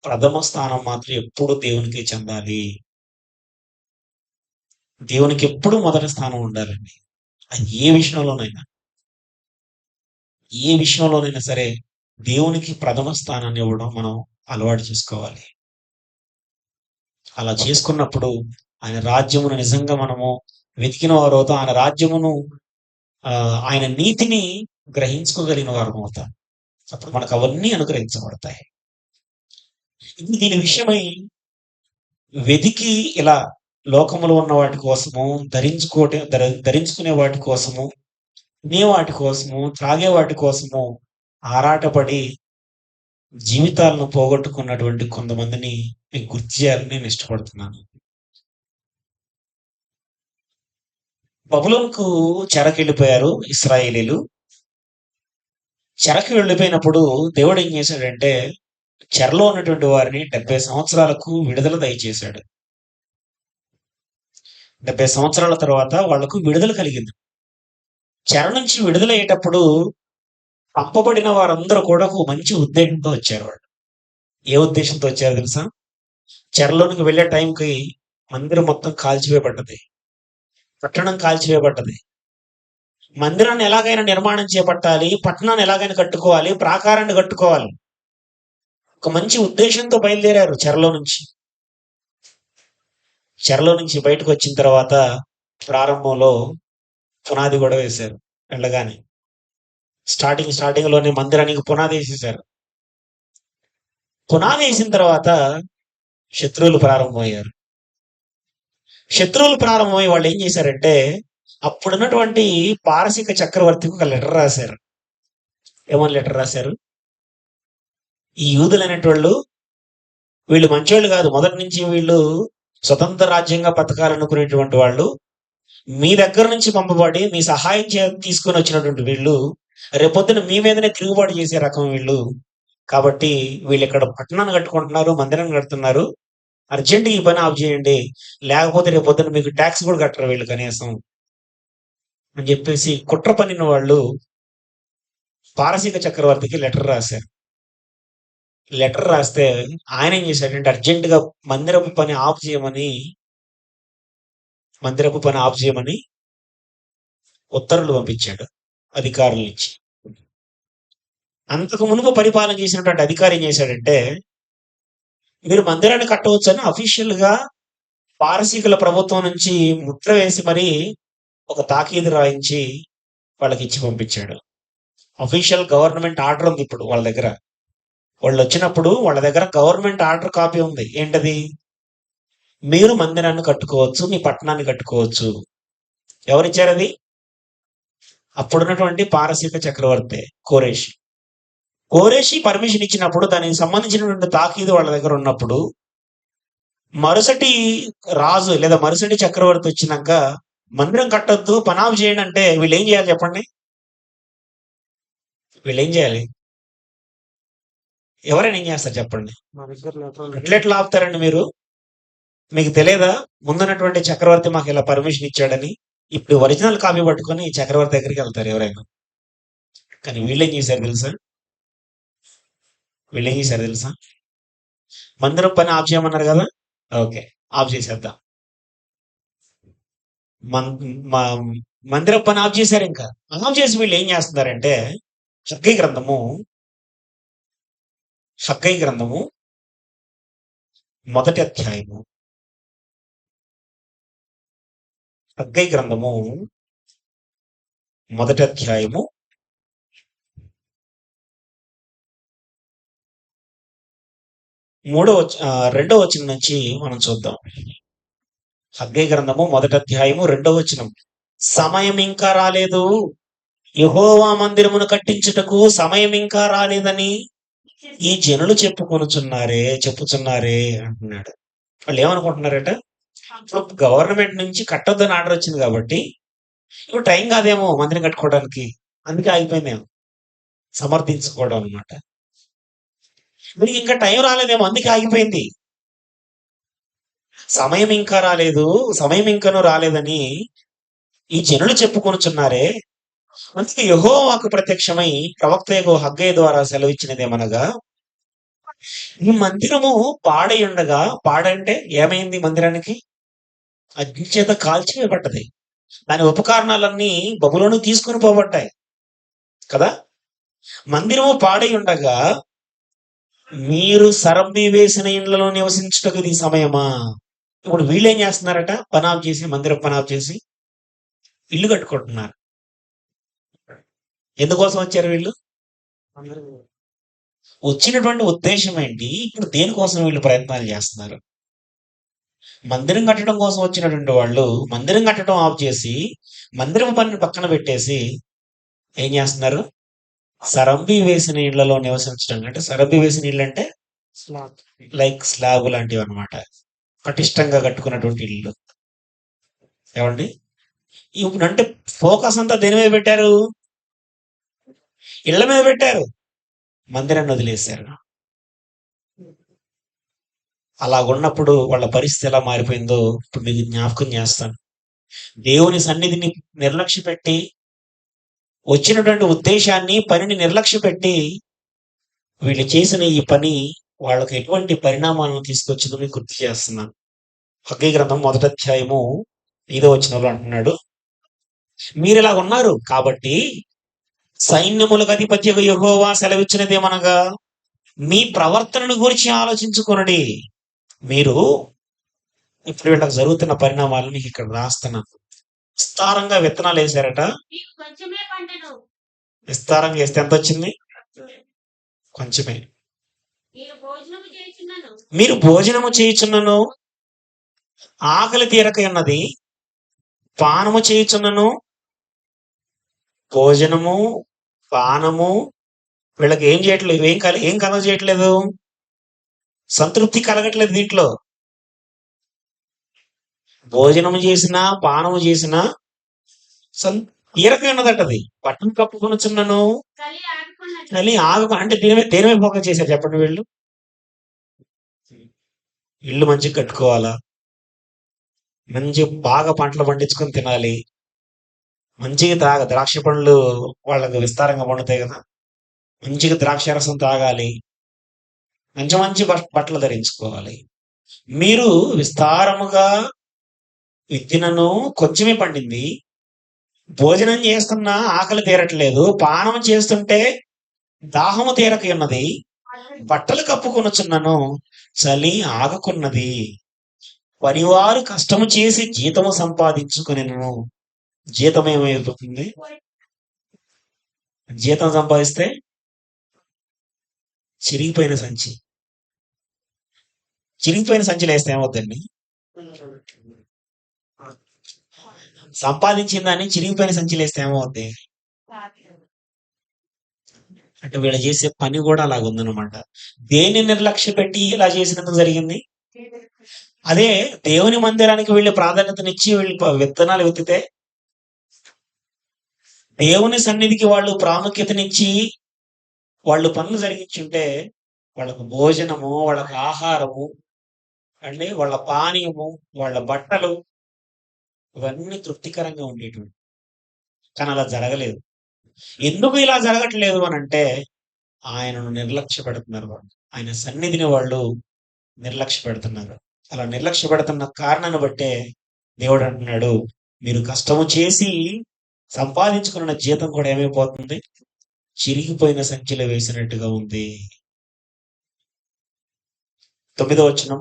ప్రథమ స్థానం మాత్రం ఎప్పుడు దేవునికి చెందాలి. దేవునికి ఎప్పుడు మొదటి స్థానం ఉండాలండి. అది ఏ విషయంలోనైనా సరే దేవునికి ప్రథమ స్థానాన్ని ఇవ్వడం మనం అలవాటు చేసుకోవాలి. అలా చేసుకున్నప్పుడు ఆయన రాజ్యమును నిజంగా మనము వెతికిన వారు అవుతాం. ఆయన రాజ్యమును ఆయన నీతిని గ్రహించుకోగలిగిన వారు అవుతాం. అప్పుడు మనకు అవన్నీ అనుగ్రహించబడతాయి. దీని విషయమై వెతికి ఇలా లోకములో ఉన్న వాటి కోసము, ధరించుకునే వాటి కోసము, తినే వాటి కోసము, త్రాగే వాటి కోసము ఆరాటపడి జీవితాలను పోగొట్టుకున్నటువంటి కొంతమందిని మీకు గుర్తు చేయాలని నేను ఇష్టపడుతున్నాను. బబులోనుకు చెరకు వెళ్ళిపోయారు ఇశ్రాయేలీలు. చెరకు వెళ్ళిపోయినప్పుడు దేవుడు ఏం చేశాడంటే చెరలో ఉన్నటువంటి వారిని 70 సంవత్సరాలకు విడుదల దయచేశాడు. 70 సంవత్సరాల తర్వాత వాళ్లకు విడుదల కలిగింది. చెర నుంచి విడుదలయ్యేటప్పుడు పంపబడిన వారందరూ కూడా ఒక మంచి ఉద్దేశంతో వచ్చారు. వాళ్ళు ఏ ఉద్దేశంతో వచ్చారు తెలుసా? చెరలోనికి వెళ్ళే టైంకి మందిరం మొత్తం కాల్చివేయబడ్డది. పట్టణం కాల్చివేయబడ్డది. మందిరాన్ని ఎలాగైనా నిర్మాణం చేపట్టాలి, పట్టణాన్ని ఎలాగైనా కట్టుకోవాలి, ప్రాకారాన్ని కట్టుకోవాలి. ఒక మంచి ఉద్దేశంతో బయలుదేరారు చెరలో నుంచి. చెరలో నుంచి బయటకు వచ్చిన తర్వాత ప్రారంభంలో పునాది కూడా వేశారు. వెళ్ళగానే స్టార్టింగ్ లోనే మందిరానికి పునాది వేసేశారు. పునాది వేసిన తర్వాత శత్రువులు ప్రారంభమయ్యారు. శత్రువులు ప్రారంభమై వాళ్ళు ఏం చేశారంటే అప్పుడున్నటువంటి పారసిక చక్రవర్తికి ఒక లెటర్ రాశారు. ఏమని లెటర్ రాశారు? ఈ యూదులైనటువంటి వీళ్ళు మంచోళ్ళు కాదు, మొదటి నుంచి వీళ్ళు స్వతంత్ర రాజ్యంగా బతకాలనుకునేటువంటి వాళ్ళు, మీ దగ్గర నుంచి పంపబడి మీ సహాయం తీసుకొని వచ్చినటువంటి వీళ్ళు రేపొద్దున మీ మీదనే తిరుగుబాటు చేసే రకం వీళ్ళు. కాబట్టి వీళ్ళు ఇక్కడ పట్టణాన్ని కట్టుకుంటున్నారు, మందిరాన్ని కడుతున్నారు, అర్జెంట్ ఈ పని ఆఫ్ చేయండి, లేకపోతే రేపొద్దున మీకు ట్యాక్స్ కూడా కట్టరు వీళ్ళు కనీసం అని చెప్పేసి కుట్ర పన్నిన వాళ్ళు పారసీక చక్రవర్తికి లెటర్ రాశారు. లెటర్ రాస్తే ఆయన ఏం చేశాడంటే అర్జెంటుగా మందిరపు పని ఆఫ్ చేయమని ఉత్తర్వులు పంపించాడు అధికారుల నుంచి. అంతకు మునుపు పరిపాలన చేసినటువంటి అధికారి ఏం చేశాడంటే, మీరు మందిరాన్ని కట్టవచ్చు అని అఫీషియల్ గా పారసీకుల ప్రభుత్వం నుంచి ముద్ర వేసి మరి ఒక తాకీదు రాయించి వాళ్ళకి ఇచ్చి పంపించాడు. అఫీషియల్ గవర్నమెంట్ ఆర్డర్ ఉంది ఇప్పుడు వాళ్ళ దగ్గర. వాళ్ళు వచ్చినప్పుడు వాళ్ళ దగ్గర గవర్నమెంట్ ఆర్డర్ కాపీ ఉంది. ఏంటది? మీరు మందిరాన్ని కట్టుకోవచ్చు, మీ పట్టణాన్ని కట్టుకోవచ్చు. ఎవరిచ్చారు అది? అప్పుడున్నటువంటి పారసీక చక్రవర్తి కోరేషి. కోరేషి పర్మిషన్ ఇచ్చినప్పుడు దానికి సంబంధించినటువంటి తాకీదు వాళ్ళ దగ్గర ఉన్నప్పుడు మరుసటి రాజు లేదా మరుసటి చక్రవర్తి వచ్చినాక మందిరం కట్టొద్దు, పనాపు చేయండి అంటే వీళ్ళు ఏం చేయాలి చెప్పండి? వీళ్ళు ఏం చేయాలి? ఎవరైనా ఏం చేస్తారు చెప్పండి? ఎట్లెట్లా ఆపుతారండి మీరు? మీకు తెలియదా ముందున్నటువంటి చక్రవర్తి మాకు ఇలా పర్మిషన్ ఇచ్చాడని? ఇప్పుడు ఒరిజినల్ కాపీ పట్టుకొని చక్రవర్తి దగ్గరికి వెళ్తారు ఎవరైనా. కానీ వీళ్ళేం చేశారు తెలుసా? మందిరం పని ఆఫ్ చేయమన్నారు కదా, ఓకే ఆఫ్ చేసేద్దాం. మందిరం పని ఆఫ్ చేశారు. ఇంకా ఆఫ్ చేసి వీళ్ళు ఏం చేస్తున్నారంటే హగ్గై గ్రంథము మొదటి అధ్యాయము హగ్గై గ్రంథము మొదటి అధ్యాయము 2వ వచనం నుంచి మనం చూద్దాం. హగ్గై గ్రంథము మొదటి అధ్యాయము 2వ వచనం. సమయం ఇంకా రాలేదు, యెహోవా మందిరమును కట్టించుటకు సమయం ఇంకా రాలేదని ఈ జనులు చెప్పుచున్నారే అంటున్నాడు. వాళ్ళు ఏమనుకుంటున్నారట? ఇప్పుడు గవర్నమెంట్ నుంచి కట్టొద్దని ఆర్డర్ వచ్చింది కాబట్టి ఇప్పుడు టైం కాదేమో మందిరం కట్టుకోవడానికి, అందుకే ఆగిపోయిందేమో సమర్థించుకోవడం అనమాట. మీకు ఇంకా టైం రాలేదేమో అందుకే ఆగిపోయింది. సమయం ఇంకనూ రాలేదని ఈ జనులు చెప్పుకొనుచున్నారే. అందుకే యెహోవాకు ప్రత్యక్షమై ప్రవక్తయగు హగ్గై ద్వారా సెలవిచ్చినదేమనగా, ఈ మందిరము పాడంటే ఏమైంది? మందిరానికి అగ్ని చేత కాల్చివేయబడ్డది. దాని ఉపకరణాలన్నీ బబులోను తీసుకుని పోబడ్డాయి కదా. మందిరము పాడై ఉండగా మీరు సరబ్బి వేసిన ఇండ్లలో నివసించుటకు ఇది సమయమా? ఇప్పుడు వీళ్ళు ఏం చేస్తున్నారట? మందిరం పనాఫ్ చేసి ఇల్లు కట్టుకుంటున్నారు. ఎందుకోసం వచ్చారు వీళ్ళు? వచ్చినటువంటి ఉద్దేశం ఏంటి? ఇప్పుడు దేనికోసం వీళ్ళు ప్రయత్నాలు చేస్తున్నారు? మందిరం కట్టడం కోసం వచ్చినటువంటి వాళ్ళు మందిరం కట్టడం ఆఫ్ చేసి మందిరం పనిని పక్కన పెట్టేసి ఏం చేస్తున్నారు? సరంబి వేసిన ఇళ్లలో నివసించడం. అంటే సరంబి వేసిన ఇళ్ళు అంటే లైక్ స్లాబ్ లాంటివి అనమాట. పటిష్టంగా కట్టుకున్నటువంటి ఇల్లు. ఏమండి? ఇప్పుడు అంటే ఫోకస్ అంతా దేని మీద పెట్టారు? ఇళ్ల మీద పెట్టారు, మందిరాన్ని వదిలేశారు. అలాగున్నప్పుడు వాళ్ళ పరిస్థితి ఎలా మారిపోయిందో ఇప్పుడు మీకు జ్ఞాపకం చేస్తాను. దేవుని సన్నిధిని నిర్లక్ష్య పెట్టి, వచ్చినటువంటి ఉద్దేశాన్ని, పనిని నిర్లక్ష్య పెట్టి వీళ్ళు చేసిన ఈ పని వాళ్ళకి ఎటువంటి పరిణామాలను తీసుకొచ్చిందో మీకు గుర్తు చేస్తున్నాను. హగ్గై గ్రంథం మొదటి అధ్యాయము 5వ వచనంలో అంటున్నాడు, మీరు ఇలా ఉన్నారు కాబట్టి సైన్యములకు అధిపత్యకు యెహోవా సెలవిచ్చినదేమనగా, మీ ప్రవర్తనను గురించి ఆలోచించుకొనుడి. మీరు ఇప్పుడు వీళ్ళకి జరుగుతున్న పరిణామాలను మీకు ఇక్కడ రాస్తున్నాను. విస్తారంగా విత్తనాలు వేశారట. విస్తారంగా వేస్తే ఎంత వచ్చింది? కొంచెమే. మీరు భోజనము చేయుచున్నను, ఆకలి తీరక ఉన్నది, పానము చేయుచున్నను. భోజనము, పానము వీళ్ళకి ఏం చేయట్లేదు, ఏం కలగ చేయట్లేదు, సంతృప్తి కలగట్లేదు. దీంట్లో భోజనము చేసినా పానము చేసినా తీరక ఉన్నదట. అది పట్టణం కప్పుకొనుచున్నను, చలి అంటే దేని మీద ఫోకస్ చేశారు చెప్పండి వీళ్ళు? ఇల్లు మంచిగా కట్టుకోవాలా, మంచి బాగా పంటలు పండించుకొని తినాలి, మంచిగా ద్రాక్ష పండ్లు వాళ్ళకి విస్తారంగా పండుతాయి కదా, మంచిగా ద్రాక్షారసం తాగాలి, మంచి మంచి బట్టలు ధరించుకోవాలి. మీరు విస్తారముగా విత్తినను కొంచెమే పండింది, భోజనం చేస్తున్నా ఆకలి తీరట్లేదు, పానం చేస్తుంటే దాహము తీరక ఉన్నది, బట్టలు కప్పుకొనుచున్నను చలి ఆగకున్నది. పనివారు కష్టము చేసి జీతము సంపాదించుకునేను. జీతం ఏమైపోతుంది? జీతం సంపాదిస్తే చిరిగిపోయిన సంచి. చిరిగిపోయిన సంచిలో వేస్తే ఏమవుతుందండి? సంపాదించిన దాన్ని చిరిగిపోయిన సంచిలో వేస్తే ఏమవుద్ది? అంటే వీళ్ళు చేసే పని కూడా అలాగుందనమాట. దేన్ని నిర్లక్ష్య పెట్టి ఇలా చేసినందుకు జరిగింది? అదే దేవుని మందిరానికి వెళ్ళి ప్రాధాన్యతనిచ్చి వీళ్ళు విత్తనాలు విత్తితే, దేవుని సన్నిధికి వాళ్ళు ప్రాముఖ్యతనిచ్చి వాళ్ళు పనులు జరిగించుంటే వాళ్ళకు భోజనము, వాళ్ళకు ఆహారము, అంటే వాళ్ళ పానీయము, వాళ్ళ బట్టలు ఇవన్నీ తృప్తికరంగా ఉండేటువంటి. కానీ అలా జరగలేదు. ఎందుకు ఇలా జరగట్లేదు అని అంటే ఆయనను నిర్లక్ష్య పెడుతున్నారు వాళ్ళు. ఆయన సన్నిధిని వాళ్ళు నిర్లక్ష్య పెడుతున్నారు. అలా నిర్లక్ష్య పెడుతున్న కారణాన్ని బట్టే దేవుడు అంటున్నాడు, మీరు కష్టము చేసి సంపాదించుకున్న జీతం కూడా ఏమైపోతుంది? చిరిగిపోయిన సంచిలో వేసినట్టుగా ఉంది. 9వ వచనం,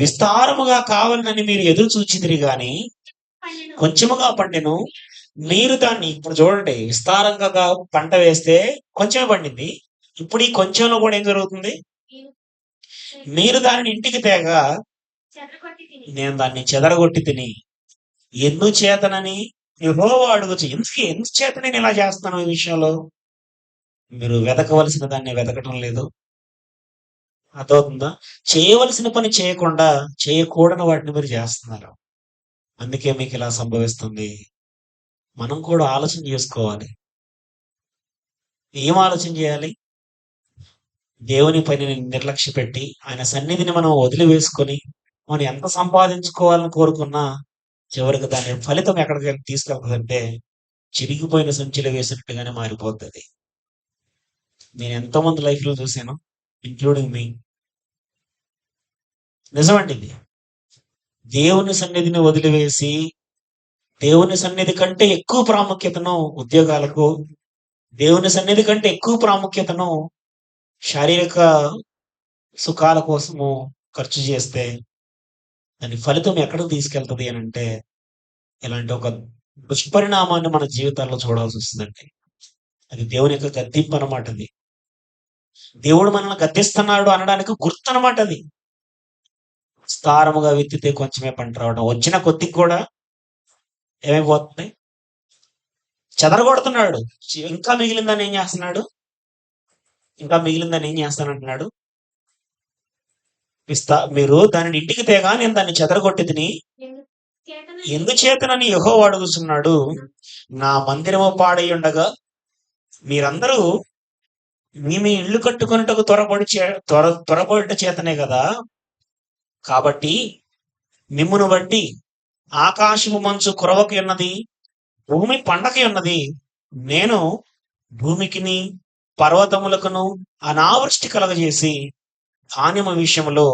విస్తారముగా కావాలని మీరు ఎదురు చూచిదిరి గాని కొంచెముగా పండెను. మీరు దాన్ని, ఇప్పుడు చూడండి, విస్తారంగా పంట వేస్తే కొంచెమే పండింది. ఇప్పుడు ఈ కొంచెంలో కూడా ఏం జరుగుతుంది? మీరు దానిని ఇంటికి తేగా నేను దాన్ని చెదరగొట్టి తిని. ఎందుచేతనని యెహోవా అడుగుచు. ఎందుచేత నేను ఇలా చేస్తున్నాను? ఈ విషయంలో మీరు వెతకవలసిన దాన్ని వెతకటం లేదు. అర్థమవుతుందా? చేయవలసిన పని చేయకుండా చేయకూడని వాటిని మీరు చేస్తున్నారు. అందుకే మీకు ఇలా సంభవిస్తుంది. మనం కూడా ఆలోచన చేసుకోవాలి. ఏం ఆలోచన చేయాలి? దేవుని పనిని నిర్లక్ష్య పెట్టి ఆయన సన్నిధిని మనం వదిలివేసుకొని మనం ఎంత సంపాదించుకోవాలని కోరుకున్నా చివరికి దాని ఫలితం ఎక్కడికి తీసుకెళ్తుందంటే చిరిగిపోయిన సంచిలో వేసినట్టుగానే మారిపోతుంది. నేను ఎంతో మంది లైఫ్ లో చూశాను, ఇంక్లూడింగ్ మీ. నిజమండి ఇది. దేవుని సన్నిధిని వదిలివేసి దేవుని సన్నిధి కంటే ఎక్కువ ప్రాముఖ్యతను ఉద్యోగాలకు, దేవుని సన్నిధి కంటే ఎక్కువ ప్రాముఖ్యతను శారీరక సుఖాల కోసము ఖర్చు చేస్తే దాని ఫలితం ఎక్కడికి తీసుకెళ్తుంది అని అంటే ఇలాంటి ఒక దుష్పరిణామాన్ని మన జీవితాల్లో చూడాల్సి వస్తుందండి. అది దేవుని యొక్క గద్దింపు అనమాట. అది దేవుడు మనల్ని గద్దిస్తున్నాడు అనడానికి గుర్తు అనమాట. అది విస్తారముగా విత్తితే కొంచెమే పంట రావడం, వచ్చిన కొద్దికి కూడా ఏమైపోతుంది? చెదరగొడుతున్నాడు. ఇంకా మిగిలిందని ఏం చేస్తున్నాడు? ఇంకా మిగిలిందని ఏం చేస్తానంటున్నాడు? మీరు దానిని ఇంటికి తేగా నేను దాన్ని చెదరగొట్టి తిని. ఎందుచేతనని యెహోవా అడుగుతున్నాడు. నా మందిరము పాడై ఉండగా మీరందరూ మీ ఇల్లు కట్టుకొనుటకు త్వరపడుట చేతనే కదా. కాబట్టి మిమ్మును బట్టి ఆకాశము మంచు కురవకి ఉన్నది, భూమి పండకి ఉన్నది. నేను భూమికిని పర్వతములకును అనావృష్టి కలగజేసి ధాన్యము విషయంలో,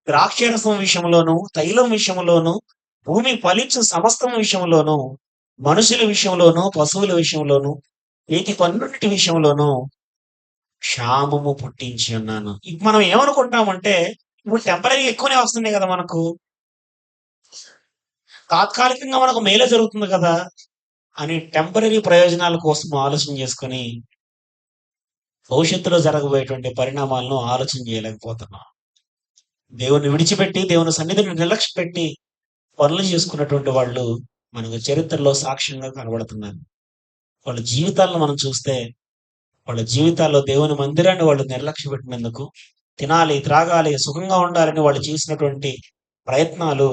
ద్రాక్షరసం విషయంలోను, తైలం విషయంలోను, భూమి ఫలించు సమస్తం విషయంలోను, మనుషుల విషయంలోను, పశువుల విషయంలోను, వీటి పన్నుటి విషయంలోను క్షామము పుట్టించి ఉన్నాను. ఇప్పుడు మనం ఏమనుకుంటామంటే ఇప్పుడు టెంపరీ ఎక్కువనే వస్తుంది కదా, మనకు తాత్కాలికంగా మనకు మేలే జరుగుతుంది కదా అని టెంపరీ ప్రయోజనాల కోసం ఆలోచన చేసుకొని భవిష్యత్తులో జరగబోయేటువంటి పరిణామాలను ఆలోచన చేయలేకపోతున్నాం. దేవుని విడిచిపెట్టి దేవుని సన్నిధిని నిర్లక్ష్య పెట్టి పనులు చేసుకున్నటువంటి వాళ్ళు మనకు చరిత్రలో సాక్ష్యంగా కనబడుతున్నారు. వాళ్ళ జీవితాలను మనం చూస్తే వాళ్ళ జీవితాల్లో దేవుని మందిరాన్ని వాళ్ళు నిర్లక్ష్య పెట్టినందుకు, తినాలి, త్రాగాలి, సుఖంగా ఉండాలని వాళ్ళు చేసినటువంటి ప్రయత్నాలు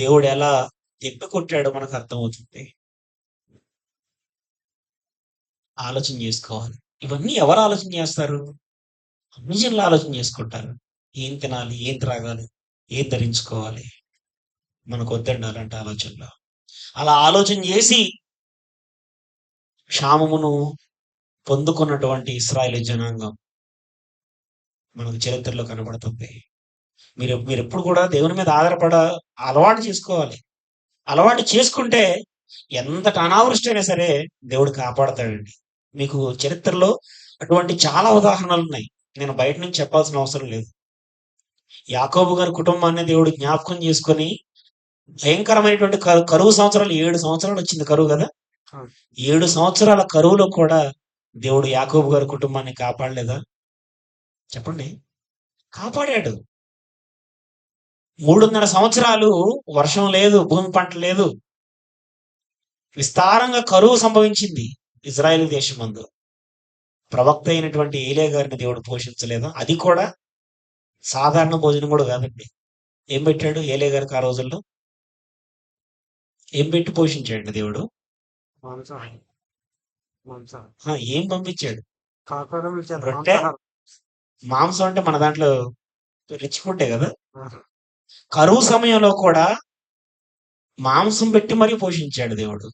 దేవుడు ఎలా కొట్టాడో మనకు అర్థమవుతుంది. ఆలోచన చేసుకోవాలి. ఇవన్నీ ఎవరు ఆలోచన చేస్తారు? అన్యజనులు ఆలోచన చేసుకుంటారు. ఏం తినాలి, ఏం త్రాగాలి, ఏం ధరించుకోవాలి. మనకు వద్దండి అలాంటి ఆలోచనలు. అలా ఆలోచన చేసి క్షామమును పొందుకున్నటువంటి ఇశ్రాయేలు జనాంగం మనకు చరిత్రలో కనబడుతుంది. మీరు ఎప్పుడు కూడా దేవుని మీద ఆధారపడ అలవాటు చేసుకోవాలి. అలవాటు చేసుకుంటే ఎంతటి అనావృష్టి అయినా సరే దేవుడు కాపాడతాడండి. మీకు చరిత్రలో అటువంటి చాలా ఉదాహరణలు ఉన్నాయి. నేను బయట నుంచి చెప్పాల్సిన అవసరం లేదు. యాకోబు గారి కుటుంబాన్ని దేవుడు జ్ఞాపకం చేసుకొని భయంకరమైనటువంటి కరువు సంవత్సరాలు 7 సంవత్సరాలు వచ్చింది కరువు కదా. 7 సంవత్సరాల కరువులో కూడా దేవుడు యాకోబు గారి కుటుంబాన్ని కాపాడలేదా? చెప్పండి. కాపాడాడు. 3.5 సంవత్సరాలు వర్షం లేదు, భూమి పంట లేదు, విస్తారంగా కరువు సంభవించింది ఇజ్రాయెల్ దేశమందు. ప్రవక్త అయినటువంటి ఏలియా గారిని దేవుడు పోషించలేదా? అది కూడా సాధారణ భోజనం కూడా కాదండి. ఏం పెట్టాడు ఏలియా గారికి ఆ రోజుల్లో? ఏం పెట్టి పోషించాడు దేవుడు? ఏం పంపించాడు? రొట్టె, మాంసం. అంటే మన దాంట్లో రిచ్ ఫుడ్డే కదా. కరువు సమయంలో కూడా మాంసం పెట్టి మరీ పోషించాడు దేవుడు.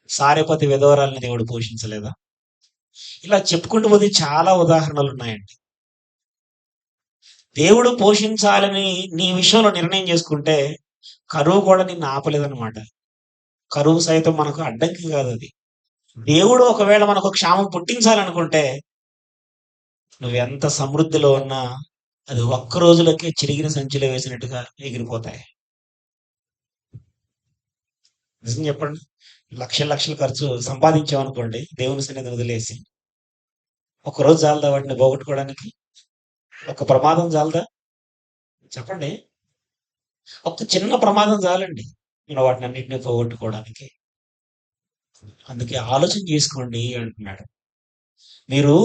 సారెపతి విధవరాల్ని దేవుడు పోషించలేదా? ఇలా చెప్పుకుంటూ పోతే చాలా ఉదాహరణలు ఉన్నాయండి. దేవుడు పోషించాలని నీ విషయంలో నిర్ణయం చేసుకుంటే కరువు కూడా నిన్ను ఆపలేదన్నమాట. కరువు సైతం మనకు అడ్డంకి కాదు. అది దేవుడు ఒకవేళ మనకు క్షామం పుట్టించాలనుకుంటే నువ్వెంత సమృద్ధిలో ఉన్నా అది ఒక్క రోజులకే చిరిగిన సంచిలో వేసినట్టుగా ఎగిరిపోతాయి. నిజం చెప్పండి. లక్షలు ఖర్చు సంపాదించామనుకోండి, దేవుని సన్నిధిని వదిలేసి ఒకరోజు చాలదా వాటిని పోగొట్టుకోవడానికి? ఒక ప్రమాదం చాలదా? చెప్పండి. ఒక చిన్న ప్రమాదం చాలండి మనం వాటిని అన్నింటినీ పోగొట్టుకోవడానికి. అందుకే ఆలోచన చేసుకోండి అంటున్నాడు. మీరు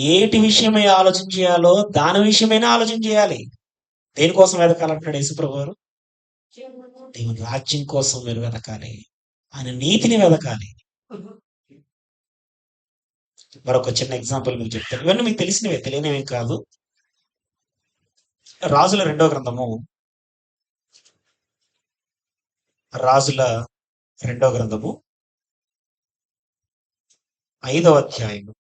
ఏటి విషయమై ఆలోచన చేయాలో దాని విషయమైనా ఆలోచన చేయాలి. దేనికోసం వెతకాలంటున్నాడు యేసుప్రభు గారు? దేవుని రాజ్యం కోసం మీరు వెతకాలి, ఆయన నీతిని వెతకాలి. మరొక చిన్న ఎగ్జాంపుల్ మీకు చెప్తాను. ఇవన్నీ మీకు తెలిసినవే, తెలియనివే కాదు. రాజుల 2వ గ్రంథము 5వ అధ్యాయము.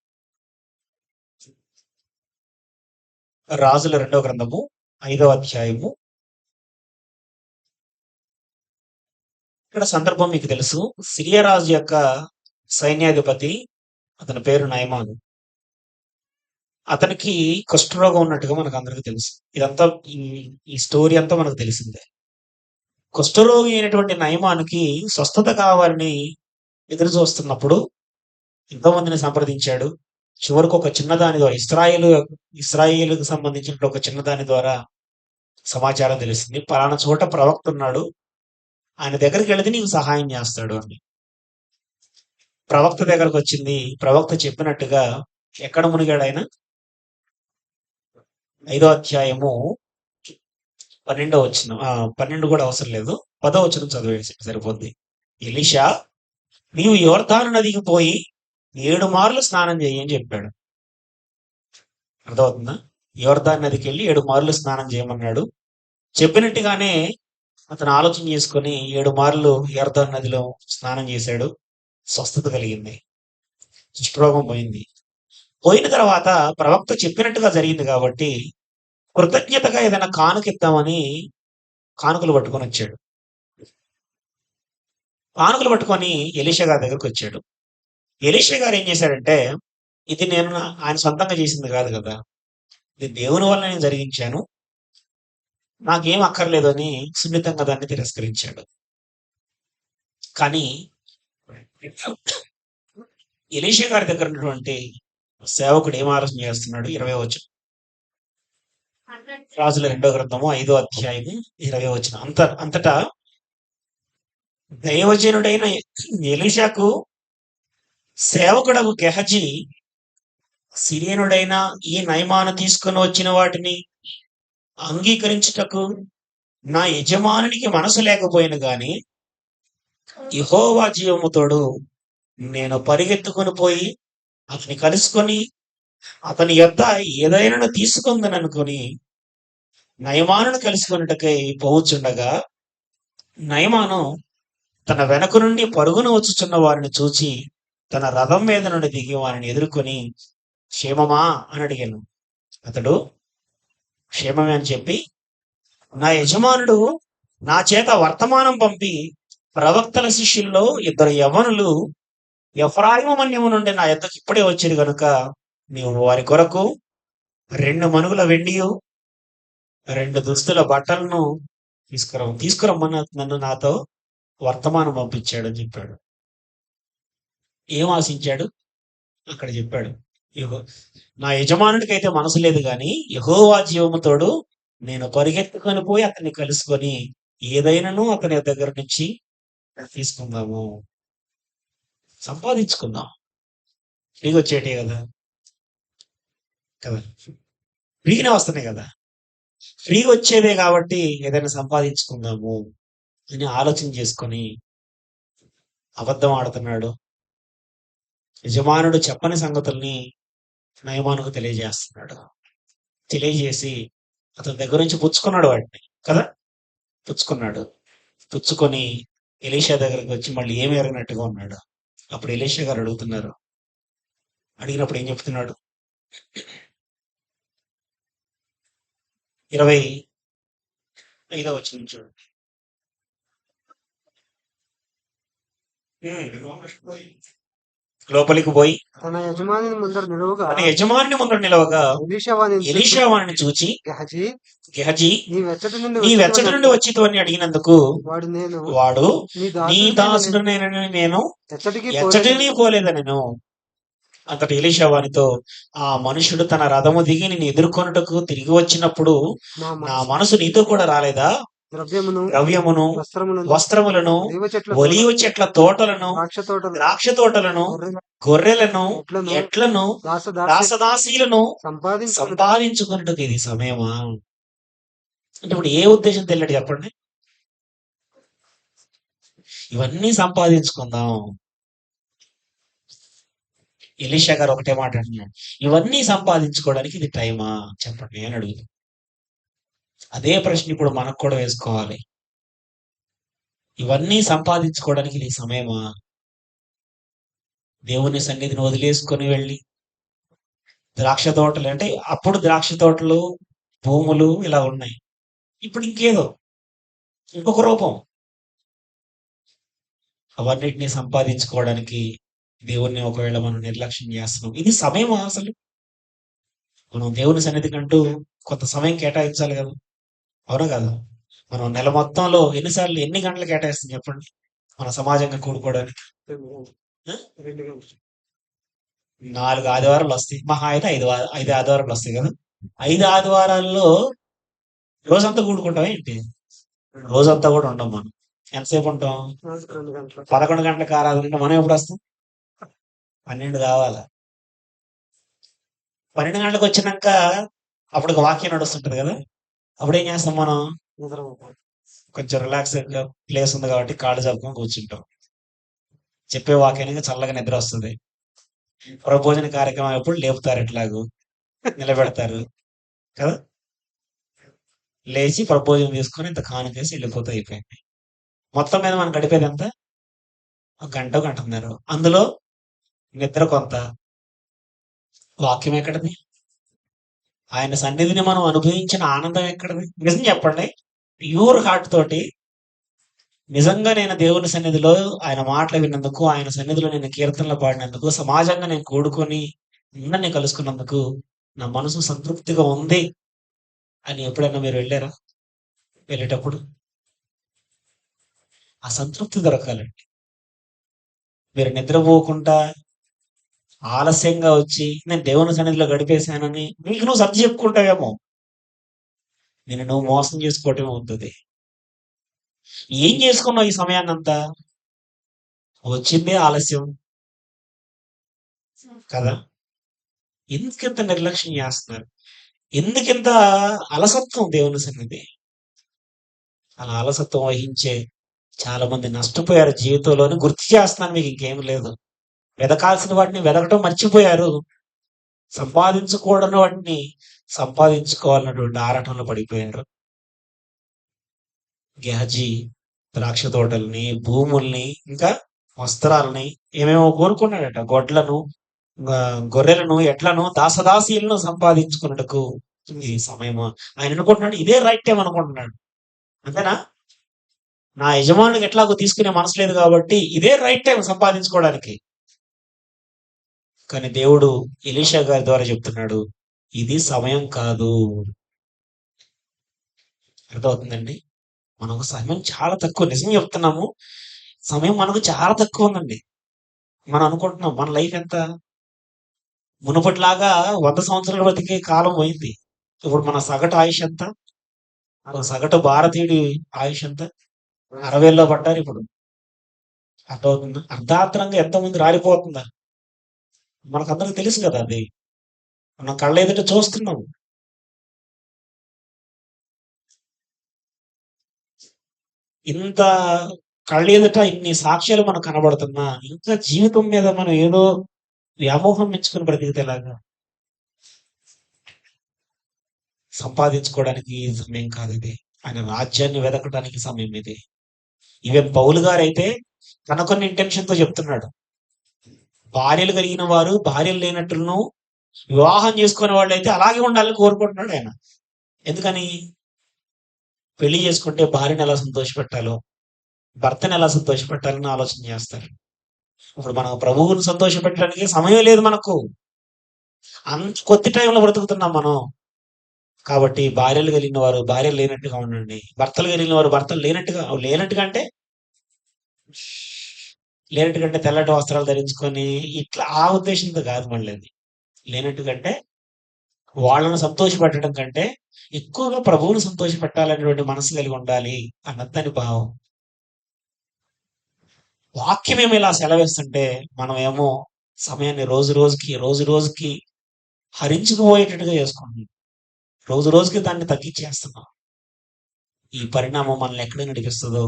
రాజుల 2వ గ్రంథము 5వ అధ్యాయము. ఇక్కడ సందర్భం మీకు తెలుసు. సిరియా రాజు యొక్క సైన్యాధిపతి, అతని పేరు నయమాను. అతనికి కుష్ఠరోగం ఉన్నట్టుగా మనకు అందరికీ తెలుసు. ఇదంతా ఈ స్టోరీ అంతా మనకు తెలిసిందే. కుష్ఠరోగి అయినటువంటి నయమానికి స్వస్థత కావాలని ఎదురు చూస్తున్నప్పుడు ఎంతో మందిని సంప్రదించాడు. చివరికి ఒక చిన్నదాని ద్వారా ఇస్రాయేలుకు సంబంధించిన ఒక చిన్నదాని ద్వారా సమాచారం తెలిసింది. పలానా చోట ప్రవక్త ఉన్నాడు, ఆయన దగ్గరికి వెళితే నీకు సహాయం చేస్తాడు అని. ప్రవక్త దగ్గరకు వచ్చింది. ప్రవక్త చెప్పినట్టుగా ఎక్కడ మునిగాడు ఆయన? 5వ అధ్యాయము 12వ వచనం. 12 కూడా అవసరం లేదు, 10వ వచనం చదివేసి సరిపోద్ది. ఎలీషా, నీవు యోర్దాను నదికి పోయి 7 మార్లు స్నానం చేయి అని చెప్పాడు. అర్థమవుతుందా? యోర్దాను నదికి వెళ్ళి 7 మార్లు స్నానం చేయమన్నాడు. చెప్పినట్టుగానే అతను ఆలోచన చేసుకొని 7 మార్లు యోర్దాను నదిలో స్నానం చేశాడు. స్వస్థత కలిగింది, కుష్ఠరోగం పోయింది. పోయిన తర్వాత ప్రవక్త చెప్పినట్టుగా జరిగింది కాబట్టి కృతజ్ఞతగా ఏదైనా కానుకిద్దామని కానుకలు పట్టుకొని వచ్చాడు. కానుకలు పట్టుకొని ఎలీషా గారి దగ్గరకు వచ్చాడు. ఎలీషా గారు ఏం చేశాడంటే, ఇది నేను ఆయన సొంతంగా చేసింది కాదు కదా, ఇది దేవుని వల్ల నేను జరిగించాను, నాకేం అక్కర్లేదు అని సున్నితంగా దాన్ని తిరస్కరించాడు. కానీ ఎలీషా గారి దగ్గర ఉన్నటువంటి సేవకుడు ఏం ఆలోచన చేస్తున్నాడు? 20వ వచనం. రాజుల 2వ గ్రంథము 5వ అధ్యాయము 20వ వచనం. అంతటా దైవజనుడైన ఎలీషాకు సేవకుడకు గెహజీ, సిరియనుడైన ఈ నయమాను తీసుకుని వచ్చిన వాటిని అంగీకరించుటకు నా యజమానునికి మనసు లేకపోయిన గాని యెహోవా జీవముతోడు నేను పరిగెత్తుకొని పోయి అతని కలుసుకొని అతని యొద్ద ఏదైనా తీసుకుందని అనుకుని నయమానును కలుసుకున్నట్టుకై పోవచ్చుండగా నయమాను తన వెనక నుండి పరుగున వచ్చుచున్న వారిని చూచి తన రథం మీద నుండి దిగి వారిని ఎదుర్కొని క్షేమమా అని అడిగాను. అతడు క్షేమమే అని చెప్పి, నా యజమానుడు నా చేత వర్తమానం పంపి ప్రవక్తల శిష్యుల్లో 2 యవ్వనులు ఎఫ్రాయిము మన్యము నుండి నా యొద్దకు ఇప్పుడే వచ్చారు గనుక నీవు వారి కొరకు 2 మనుగుల వెండియు 2 దుస్తుల బట్టలను తీసుకురమ్మని నన్ను నాతో వర్తమానం పంపించాడు అని చెప్పాడు. ఏం ఆశించాడు అక్కడ చెప్పాడు. నా యజమానుడికైతే మనసు లేదు కానీ యెహోవా జీవముతోడు నేను పరిగెత్తుకొని పోయి అతన్ని కలుసుకొని ఏదైనాను అతని దగ్గర నుంచి తీసుకుందాము, సంపాదించుకుందాం. ఫ్రీగా వచ్చేటే కదా కదా ఫ్రీగానే వస్తున్నాయి కదా, ఫ్రీగా వచ్చేదే కాబట్టి ఏదైనా సంపాదించుకుందాము అని ఆలోచన చేసుకొని అబద్ధం ఆడుతున్నాడు. యజమానుడు చెప్పని సంగతుల్ని నయమానుకు తెలియజేస్తున్నాడు. తెలియజేసి అతని దగ్గర నుంచి పుచ్చుకున్నాడు వాటిని కదా, పుచ్చుకొని ఎలీషా దగ్గరికి వచ్చి మళ్ళీ ఏమి ఎరగినట్టుగా ఉన్నాడు. అప్పుడు ఎలీషా గారు అడుగుతున్నారు. అడిగినప్పుడు ఏం చెప్తున్నాడు? 25వ వచనం చూడండి. లోపలికి పోయి తన యజమాని ముందర నిలవగా ఎలీషా వారిని చూచి గెహజీ నీ వెచ్చటి నుండి వచ్చితో అని అడిగినందుకు వాడు నీ దాసుడునైనని నేను ఎచ్చటినీ పోలేదనెను. అంతటి ఎలీషా వానితో, ఆ మనుషుడు తన రథము దిగి నిన్ను ఎదుర్కొనుటకు తిరిగి వచ్చినప్పుడు నా మనసు నీతో కూడా రాలేదా? ద్రవ్యమును వస్త్రములను ఒలీవ చెట్ల తోటలను ద్రాక్ష తోటలను గొర్రెలను ఎట్లను దాసదాసీలను సంపాదించుకున్నట్టుకు ఇది సమయమా? అంటే ఇప్పుడు ఏ ఉద్దేశం తెలియదు చెప్పండి. ఇవన్నీ సంపాదించుకుందాం. ఎలీషా గారు ఒకటే మాట అంటున్నాడు, ఇవన్నీ సంపాదించుకోవడానికి ఇది టైమా చెప్పండి అని అడుగుతుంది. అదే ప్రశ్న ఇప్పుడు మనకు కూడా వేసుకోవాలి. ఇవన్నీ సంపాదించుకోవడానికి ఇది సమయమా? దేవుని సన్నిధిని వదిలేసుకొని వెళ్ళి ద్రాక్ష తోటలు, అంటే అప్పుడు ద్రాక్ష తోటలు భూములు ఇలా ఉన్నాయి, ఇప్పుడు ఇంకేదో ఇంకొక రూపం. అవన్నిటిని సంపాదించుకోవడానికి దేవుణ్ణి ఒకవేళ మనం నిర్లక్ష్యం చేస్తున్నాం. ఇది సమయమా? అసలు మనం దేవుని సన్నిధి కంటూ కొంత సమయం కేటాయించాలి కదా, అవునా కదా? మనం నెల మొత్తంలో ఎన్ని గంటలు కేటాయిస్తాం చెప్పండి మన సమాజంగా కూడుకోవడానికి? 4 ఆదివారాలు వస్తాయి, మహా అయితే 5 ఆదివారాలు వస్తాయి కదా. 5 ఆదివారాల్లో రోజంతా కూడుకుంటాం ఏంటి? రోజంతా కూడా ఉంటాం. మనం ఎంతసేపు ఉంటాం? 11 గంటలకు ఆరాధన. మనం ఎప్పుడు వస్తాం? 12 కావాలా? 12 గంటలకు వచ్చినాక అప్పుడు వాక్యం నడుస్తుంటది కదా, అప్పుడు ఏం చేస్తాం మనం? కొంచెం రిలాక్స్ ప్లేస్ ఉంది కాబట్టి కాళ్ళు చదువుకొని కూర్చుంటాం. చెప్పే వాక్యానికి చల్లగా నిద్ర వస్తుంది. ప్రభోజన కార్యక్రమం ఎప్పుడు లేపుతారు, ఎట్లాగూ నిలబెడతారు కదా. లేచి ప్రభోజనం తీసుకొని ఇంత కానుకేసి వెళ్ళిపోతే అయిపోయింది. మొత్తం మీద మనం గడిపేది ఎంత? 1 గంటన్నర. అందులో నిద్ర కొంత, వాక్యం ఎక్కడిది? ఆయన సన్నిధిని మనం అనుభవించిన ఆనందం ఎక్కడిది? నిజం చెప్పండి, ప్యూర్ హార్ట్ తోటి నిజంగా నేను దేవుని సన్నిధిలో ఆయన మాటలు విన్నందుకు, ఆయన సన్నిధిలో నేను కీర్తనలు పాడినందుకు, సమాజంగా నేను కూడుకొని అందరినీ కలుసుకున్నందుకు నా మనసు సంతృప్తిగా ఉంది అని ఎప్పుడైనా మీరు వెళ్ళారా? వెళ్ళేటప్పుడు ఆ సంతృప్తి దొరకాలండి. మీరు నిద్రపోకుండా ఆలస్యంగా వచ్చి నేను దేవుని సన్నిధిలో గడిపేశానని నీకు నువ్వు సర్ది చెప్పుకుంటావేమో, నేను నువ్వు మోసం చేసుకోవటమే అవుతుంది. ఏం చేసుకున్నావు ఈ సమయాన్నంతా? వచ్చిందే ఆలస్యం కదా. ఎందుకింత నిర్లక్ష్యం చేస్తున్నారు? ఎందుకింత అలసత్వం దేవుని సన్నిధి? అలా అలసత్వం వహించే చాలా మంది నష్టపోయారు జీవితంలోని. గుర్తు చేస్తున్నాను మీకు, ఇంకేం లేదు. వెదకాల్సిన వాటిని వెదకటం మర్చిపోయారు. సంపాదించుకోవడం వాటిని సంపాదించుకోవాలన్నటువంటి ఆరాటంలో పడిపోయారు. గెహజీ ద్రాక్ష తోటల్ని, భూముల్ని, ఇంకా వస్త్రాలని ఏమేమో కోరుకున్నాడట. గొడ్లను, గొర్రెలను, ఎడ్లను, దాసదాసీలను సంపాదించుకున్నట్టుకు ఈ సమయము. ఆయన అనుకుంటున్నాడు ఇదే రైట్ టైం అనుకుంటున్నాడు. అంతేనా? నా యజమానులకు ఎట్లాగో తీసుకునే మనసు లేదు కాబట్టి ఇదే రైట్ టైం సంపాదించుకోవడానికి. కానీ దేవుడు ఎలీషా గారి ద్వారా చెప్తున్నాడు, ఇది సమయం కాదు. అర్థమవుతుందండి? మనకు సమయం చాలా తక్కువ. నిజం చెప్తున్నాము, సమయం మనకు చాలా తక్కువ ఉందండి. మనం అనుకుంటున్నాం మన లైఫ్ ఎంత, మునుపటిలాగా 100 సంవత్సరాలు బతికే కాలం పోయింది. ఇప్పుడు మన సగటు ఆయుష్ ఎంత? ఒక సగటు భారతీయుడి ఆయుష్ ఎంత? 60లో పడ్డారు ఇప్పుడు. అర్థమవుతుందా? అర్ధాంతరంగా ఎంతమంది రాలిపోతున్నారు మనకందరికి తెలుసు కదా. అది మనం కళ్ళ ఎదుట చూస్తున్నాం. ఇంత కళ్ళ ఎదుట ఇన్ని సాక్ష్యాలు మనకు కనబడుతున్నా ఇంకా జీవితం మీద మనం ఏదో వ్యామోహం మెచ్చుకుని బ్రతికితేలాగా. సంపాదించుకోవడానికి ఈ సమయం కాదు ఇది. ఆయన రాజ్యాన్ని వెతకడానికి సమయం ఇది. ఈవెన్ పౌలు గారైతే తనకున్న ఇంటెన్షన్ తో చెప్తున్నాడు, భార్యలు కలిగిన వారు భార్యలు లేనట్టును, వివాహం చేసుకునే వాళ్ళు అయితే అలాగే ఉండాలని కోరుకుంటున్నాడు ఆయన. ఎందుకని? పెళ్లి చేసుకుంటే భార్యను ఎలా సంతోషపెట్టాలో, భర్తను ఎలా సంతోషపెట్టాలని ఆలోచన చేస్తారు. ఇప్పుడు మనం ప్రభువును సంతోషపెట్టడానికి సమయం లేదు మనకు. అంత కొద్ది టైంలో బ్రతుకుతున్నాం మనం. కాబట్టి భార్యలు కలిగిన వారు భార్యలు లేనట్టుగా ఉండండి, భర్తలు కలిగిన వారు భర్తలు లేనట్టుగా అంటే లేనట్టుకంటే తెల్లటి వస్త్రాలు ధరించుకొని ఇట్లా ఆ ఉద్దేశంతో కాదు. మళ్ళీ అది లేనట్టుకంటే వాళ్ళను సంతోషపెట్టడం కంటే ఎక్కువగా ప్రభువును సంతోషపెట్టాలనేటువంటి మనసు కలిగి ఉండాలి అన్నదని భావం. వాక్యం ఏమో ఇలా సెలవిస్తుంటే మనం ఏమో సమయాన్ని రోజు రోజుకి హరించుకుపోయేటట్టుగా చేసుకుంటున్నాం. రోజు రోజుకి దాన్ని తగ్గించేస్తున్నాం. ఈ పరిణామం మనల్ని ఎక్కడ నడిపిస్తుందో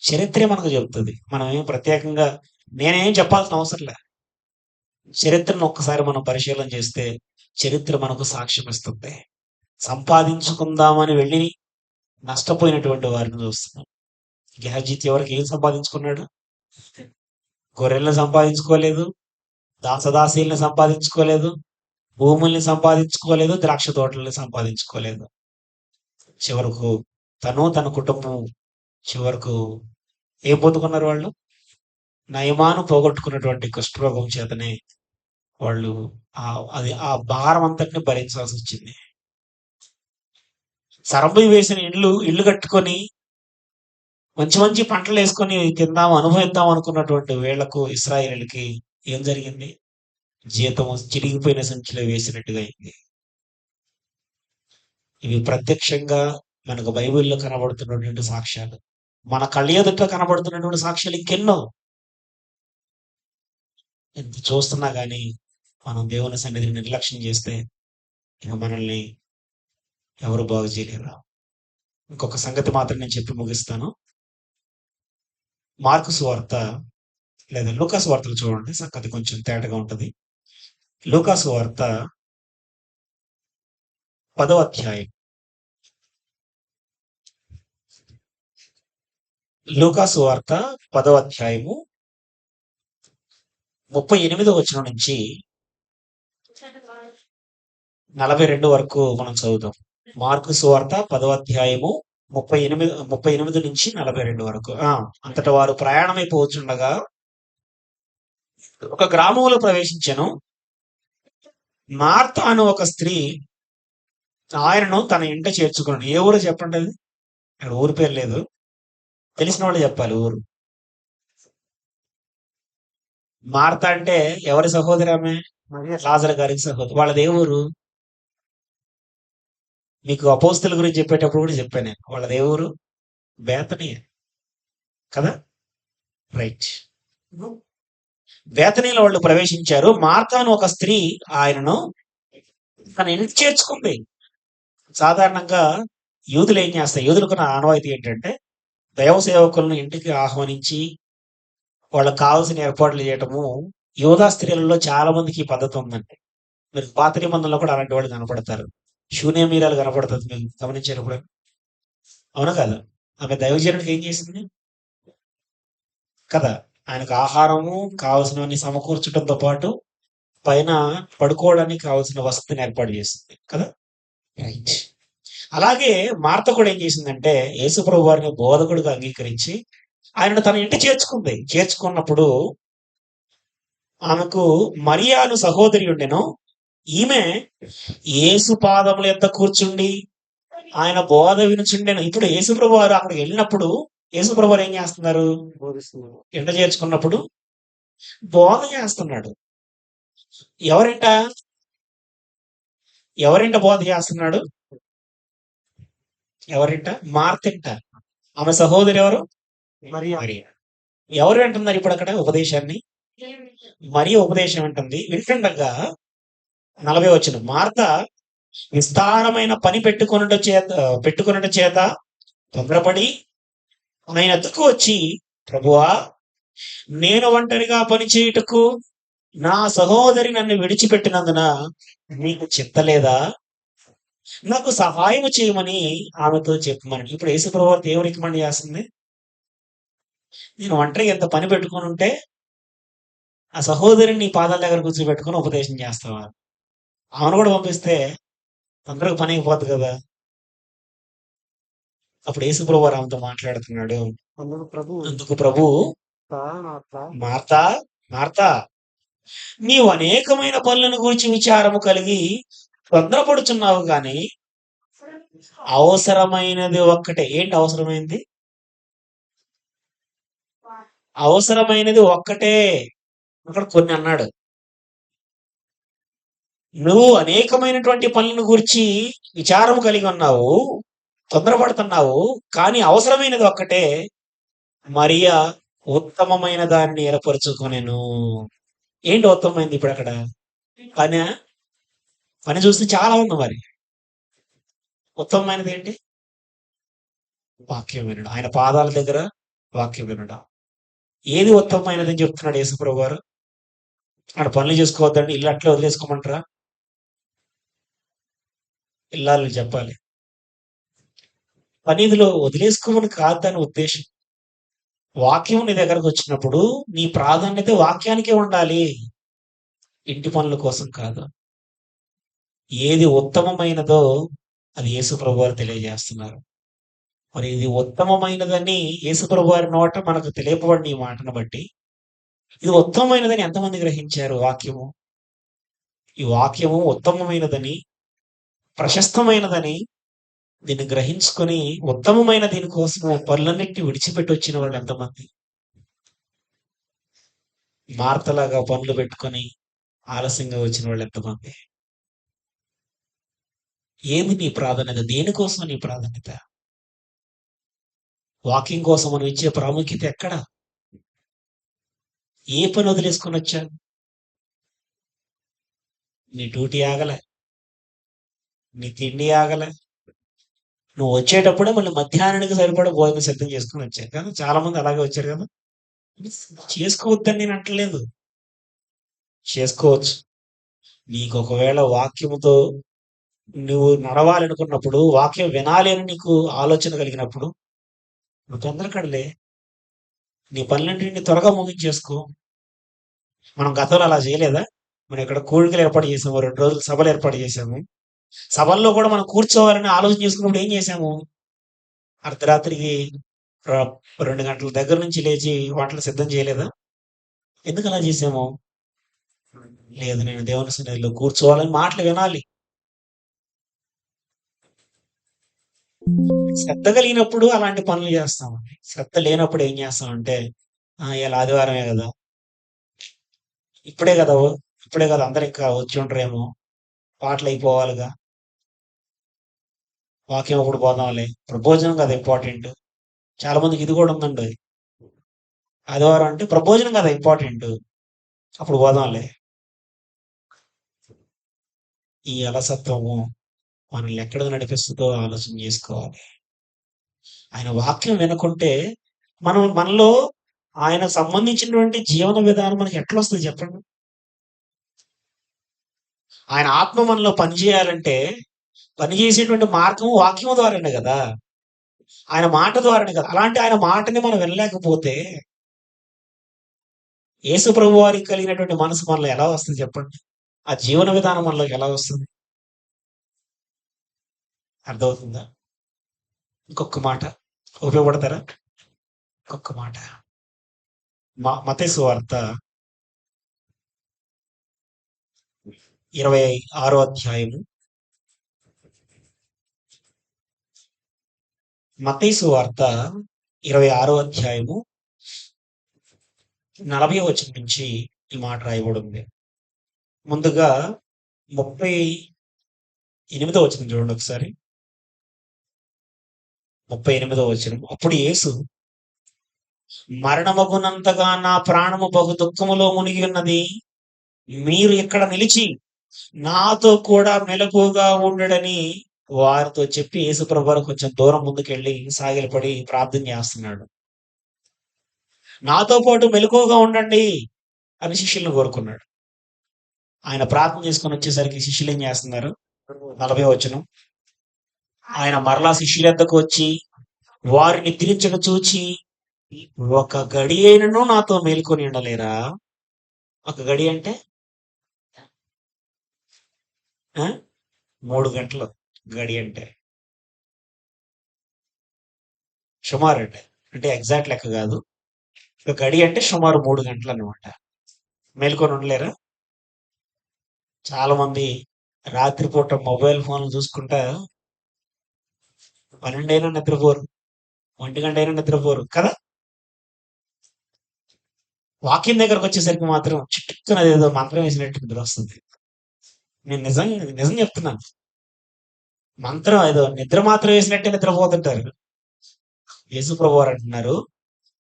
చరిత్రే మనకు చెబుతుంది. మనం ఏం ప్రత్యేకంగా నేనేం చెప్పాల్సిన అవసరం లే. చరిత్రను ఒక్కసారి మనం పరిశీలన చేస్తే చరిత్ర మనకు సాక్ష్యం ఇస్తుంది. సంపాదించుకుందామని వెళ్ళి నష్టపోయినటువంటి వారిని చూస్తున్నాం. గెహజీ చివరికి ఏం సంపాదించుకున్నాడు? గొర్రెలను సంపాదించుకోలేదు, దాసదాసీలను సంపాదించుకోలేదు, భూముల్ని సంపాదించుకోలేదు, ద్రాక్ష తోటల్ని సంపాదించుకోలేదు. చివరకు తన కుటుంబం చివరకు ఏం పొందుకున్నారు వాళ్ళు? నయమాను పోగొట్టుకున్నటువంటి కుష్ఠరోగం చేతనే వాళ్ళు ఆ భారం అంతటిని భరించాల్సి వచ్చింది. సరబై వేసిన ఇల్లు కట్టుకొని మంచి మంచి పంటలు వేసుకొని తిందాం అనుభవిద్దాం అనుకున్నటువంటి వీళ్లకు, ఇశ్రాయేలుకి ఏం జరిగింది? జీతం చిరిగిపోయిన సంచిలో వేసినట్టుగా అయింది. ఇవి ప్రత్యక్షంగా మనకు బైబిల్లో కనబడుతున్నటువంటి సాక్ష్యాలు. మన కళ్ళ ఎదుట కనబడుతున్నటువంటి సాక్ష్యాలు ఇంకెన్నో. ఎంత చూస్తున్నా కానీ మనం దేవుని సన్నిధిని నిర్లక్ష్యం చేస్తే ఇక మనల్ని ఎవరు బాగు చేయలేరు. ఇంకొక సంగతి మాత్రం నేను చెప్పి ముగిస్తాను. మార్కు సువార్త లేదా లూకా సువార్తలు చూడండి, సంగతి కొంచెం తేటగా ఉంటది. లూకా సువార్త 10వ అధ్యాయం. లూకా సువార్త 10వ అధ్యాయము 38వ వచనం నుంచి 42 వరకు మనం చదువుతాం. మార్కు సువార్త 10వ అధ్యాయము 38 నుంచి 42 వరకు. అంతట వారు ప్రయాణమైపోవచ్చుండగా ఒక గ్రామంలో ప్రవేశించెను. మార్త అను ఒక స్త్రీ ఆయనను తన ఇంట చేర్చుకున్నాడు. ఏ ఊరు చెప్పండి? అది అక్కడ ఊరి పేరు లేదు, తెలిసిన వాళ్ళు చెప్పాలి ఊరు. మార్త అంటే ఎవరి సహోదరి? ఆమె లాజరు గారికి సహోదరి. వాళ్ళది ఏ ఊరు? మీకు అపోస్తుల గురించి చెప్పేటప్పుడు కూడా చెప్పాను నేను. వాళ్ళది ఏ ఊరు? బేతనీయ కదా, రైట్. బేతనీలో వాళ్ళు ప్రవేశించారు. మార్తాను ఒక స్త్రీ ఆయనను తన ఇంటికి చేర్చుకుంది. సాధారణంగా యూదులు ఏం చేస్తాయి? యూదులకు ఆనవాయితీ ఏంటంటే దైవ సేవకులను ఇంటికి ఆహ్వానించి వాళ్ళకి కావాల్సిన ఏర్పాట్లు చేయటము. యోధా స్త్రీలలో చాలా మందికి ఈ పద్ధతి ఉందండి. మీరు పాత నిబంధనలో కూడా అలాంటి వాళ్ళు కనపడతారు. శూన్యమీరాలు కనపడుతుంది, మీకు గమనించారు కూడా, అవునా కదా? ఆమె దైవజనుడికి ఏం చేసింది? కదా! ఆయనకు ఆహారము కావాల్సినవన్నీ సమకూర్చడంతో పాటు పైన పడుకోవడానికి కావాల్సిన వసతిని ఏర్పాటు చేసింది కదా! రైట్. అలాగే మార్త కూడా ఏం చేసిందంటే యేసుప్రభు వారిని బోధకుడిగా అంగీకరించి ఆయనను తన ఇంటి చేర్చుకుంది. చేర్చుకున్నప్పుడు ఆమెకు మరియాను సహోదరి ఉండెను. ఈమె యేసు పాదముల యొద్ద కూర్చుండి ఆయన బోధ వినుచుండెను. ఇప్పుడు యేసుప్రభు వారు అక్కడికి వెళ్ళినప్పుడు యేసుప్రభు వారు ఏం చేస్తున్నారు? ఇంట చేర్చుకున్నప్పుడు బోధ చేస్తున్నాడు. ఎవరింట? ఎవరింట బోధ చేస్తున్నాడు? ఎవరింట? మార్తింట. ఆమె సహోదరి ఎవరు? మరియా. ఎవరు వింటున్నారు ఇప్పుడు అక్కడ ఉపదేశాన్ని? మరియ ఉపదేశం వింటుంది. వింటుండగా 40 వచనం, మార్త విస్తారమైన పని పెట్టుకొనుట చేత తొందరపడి ఆయన ఎద్దుకు వచ్చి, ప్రభువా, నేను ఒంటరిగా పని చేయుటకు నా సహోదరి నన్ను విడిచిపెట్టినందున నీకు చిత్తలేదా? నాకు సహాయం చేయమని ఆమెతో చెప్పమని. ఇప్పుడు యేసుప్రభు వారు ఏం రికమెండ్ చేస్తుంది? నేను ఒంటరిగా ఎంత పని పెట్టుకొని ఉంటే ఆ సహోదరిని నీ పాదాల దగ్గర కూర్చోబెట్టుకొని ఉపదేశం చేస్తావా? ఆమెను కూడా పంపిస్తే తొందరగా పని అయిపోద్ది కదా! అప్పుడు యేసుప్రభు వారు ఆమెతో మాట్లాడుతున్నాడు. అందుకు ప్రభు, మార్తా, మార్తా, నీవు అనేకమైన పనులను గురించి విచారము కలిగి తొందరపడుచున్నావు గాని అవసరమైనది ఒక్కటే. ఏంటి అవసరమైంది? అవసరమైనది ఒక్కటే. అక్కడ కొన్ని అన్నాడు. నువ్వు అనేకమైనటువంటి పనులను గురించి విచారం కలిగి ఉన్నావు, తొందరపడుతున్నావు, కానీ అవసరమైనది ఒక్కటే. మరియా ఉత్తమమైన దాన్ని ఏర్పరచుకొనెను. ఏంటి ఉత్తమమైంది ఇప్పుడు అక్కడ? పని. పని చూస్తే చాలా ఉంది. మరి ఉత్తమమైనది ఏంటి? వాక్యం వినడం. ఆయన పాదాల దగ్గర వాక్యం వినడం. ఏది ఉత్తమమైనది అని చెప్తున్నాడు యేసుప్రభు వారు? ఆడ పనులు చేసుకోవద్దండి, ఇల్లు అట్లే వదిలేసుకోమంటారా? ఇల్లాలు చెప్పాలి. పనిదిలో వదిలేసుకోమని కాదు దాని ఉద్దేశం. వాక్యం నీ దగ్గరకు వచ్చినప్పుడు నీ ప్రాధాన్యత వాక్యానికే ఉండాలి, ఇంటి పనుల కోసం కాదు. ఏది ఉత్తమమైనదో అది యేసుప్రభు వారు తెలియజేస్తున్నారు. మరి ఇది ఉత్తమమైనదని యేసుప్రభు వారి నోట మనకు తెలియపబడిన ఈ మాటను బట్టి ఇది ఉత్తమమైనదని ఎంతమంది గ్రహించారు? వాక్యము, ఈ వాక్యము ఉత్తమమైనదని, ప్రశస్తమైనదని దీన్ని గ్రహించుకొని ఉత్తమమైన దీనికోసం పనులన్నిటిని విడిచిపెట్టి వచ్చిన వాళ్ళు ఎంతమంది? మార్తలాగా పనులు పెట్టుకొని ఆలస్యంగా వచ్చిన వాళ్ళు ఎంతమంది? ఏది నీ ప్రాధాన్యత? దేనికోసం నీ ప్రాధాన్యత? వాక్యం కోసం మనం ఇచ్చే ప్రాముఖ్యత ఎక్కడ? ఏ పని వదిలేసుకొని వచ్చా? నీ డ్యూటీ ఆగలే, నీ తిండి ఆగలే. నువ్వు వచ్చేటప్పుడే మళ్ళీ మధ్యాహ్నానికి సరిపడా భోజనం సిద్ధం చేసుకుని వచ్చారు కదా. చాలా మంది అలాగే వచ్చారు కదా. చేసుకోవద్దని నేను అంటలేదు, చేసుకోవచ్చు. నీకు ఒకవేళ వాక్యముతో నువ్వు నడవాలనుకున్నప్పుడు, వాక్యం వినాలి అని నీకు ఆలోచన కలిగినప్పుడు నువ్వు తొందరకడలే, నీ పనులన్నింటినీ త్వరగా ముగించేసుకో. మనం గతంలో అలా చేయలేదా? మనం ఇక్కడ కూడికలు ఏర్పాటు చేసాము, 2 రోజులు సభలు ఏర్పాటు చేసాము. సభల్లో కూడా మనం కూర్చోవాలని ఆలోచన చేసుకున్నప్పుడు ఏం చేసాము? అర్ధరాత్రికి 2 గంటల దగ్గర నుంచి లేచి వంటలు సిద్ధం చేయలేదా? ఎందుకు అలా చేసాము? లేదు, నేను దేవుని సన్నిధిలో కూర్చోవాలని మాటలు వినాలి. శ్రద్ధ కలిగినప్పుడు అలాంటి పనులు చేస్తామండి. శ్రద్ధ లేనప్పుడు ఏం చేస్తామంటే, ఇలా ఆదివారమే కదా, ఇప్పుడే కదా అందరు ఇంకా వచ్చి ఉంటారేమో, పాటలు అయిపోవాలిగా, వాక్యం అప్పుడు పోదాంలే, ప్రబోజనం కదా ఇంపార్టెంట్. చాలా మందికి ఇది కూడా ఉందండి. ఆదివారం అంటే ప్రబోజనం కదా ఇంపార్టెంట్, అప్పుడు పోదాంలే. ఈ అలసత్వము మనల్ని ఎక్కడ నడిపిస్తుందో ఆలోచన చేసుకోవాలి. ఆయన వాక్యం వినకుంటే మనలో ఆయనకు సంబంధించినటువంటి జీవన విధానం మనకి ఎట్లా వస్తుంది చెప్పండి? ఆయన ఆత్మ మనలో పనిచేయాలంటే పనిచేసేటువంటి మార్గం వాక్యం ద్వారానే కదా, ఆయన మాట ద్వారానే కదా. అలాంటి ఆయన మాటని మనం వినలేకపోతే యేసు ప్రభు వారికి కలిగినటువంటి మనసు మనలో ఎలా వస్తుంది చెప్పండి? ఆ జీవన విధానం మనలోకి ఎలా వస్తుంది? అర్థమవుతుందా? ఇంకొక మాట ఉపయోగపడతారా? ఇంకొక మాట మత్తయి సువార్త 26వ అధ్యాయము. మత్తయి సువార్త 26వ అధ్యాయము 40వ వచనం నుంచి ఈ మాట రాయబడి ఉంది. ముందుగా 38వ వచనం చూడండి ఒకసారి. 38వ వచనం. అప్పుడు యేసు, మరణమగునంతగా నా ప్రాణము బహు దుఃఖములో మునిగి ఉన్నది. మీరు ఇక్కడ నిలిచి నాతో కూడా మెలకువగా ఉండడని వారితో చెప్పి యేసుప్రభు వారు కొంచెం దూరం ముందుకెళ్ళి సాగిలపడి ప్రార్థన చేస్తున్నాడు. నాతో పాటు మెలకువగా ఉండండి అని శిష్యులను కోరుకున్నాడు. ఆయన ప్రార్థన చేసుకొని వచ్చేసరికి శిష్యులు ఏం చేస్తున్నారు? 40వ వచనం. ఆయన మరలా శిష్యుల వద్దకు వచ్చి వారిని తిరిచక చూచి, ఒక గడి అయినను నాతో మేల్కొని ఉండలేరా? ఒక గడి అంటే 3 గంటలు గడి అంటే. సుమారు అంటే ఎగ్జాక్ట్ లెక్క కాదు. ఒక గడి అంటే సుమారు 3 గంటలు అనమాట. మేల్కొని ఉండలేరా? చాలా మంది రాత్రిపూట మొబైల్ ఫోన్లు చూసుకుంటా 12 అయినా నిద్రపోరు, 1 గంట అయినా నిద్రపోరు కదా. వాక్యం దగ్గరకు వచ్చేసరికి మాత్రం చిట్టుకుని అదేదో మంత్రం వేసినట్టు నిద్ర వస్తుంది. నేను నిజం చెప్తున్నాను. మంత్రం ఏదో నిద్ర మాత్రం వేసినట్టే నిద్రపోతుంటారు. యేసుప్రభు వారు అంటున్నారు,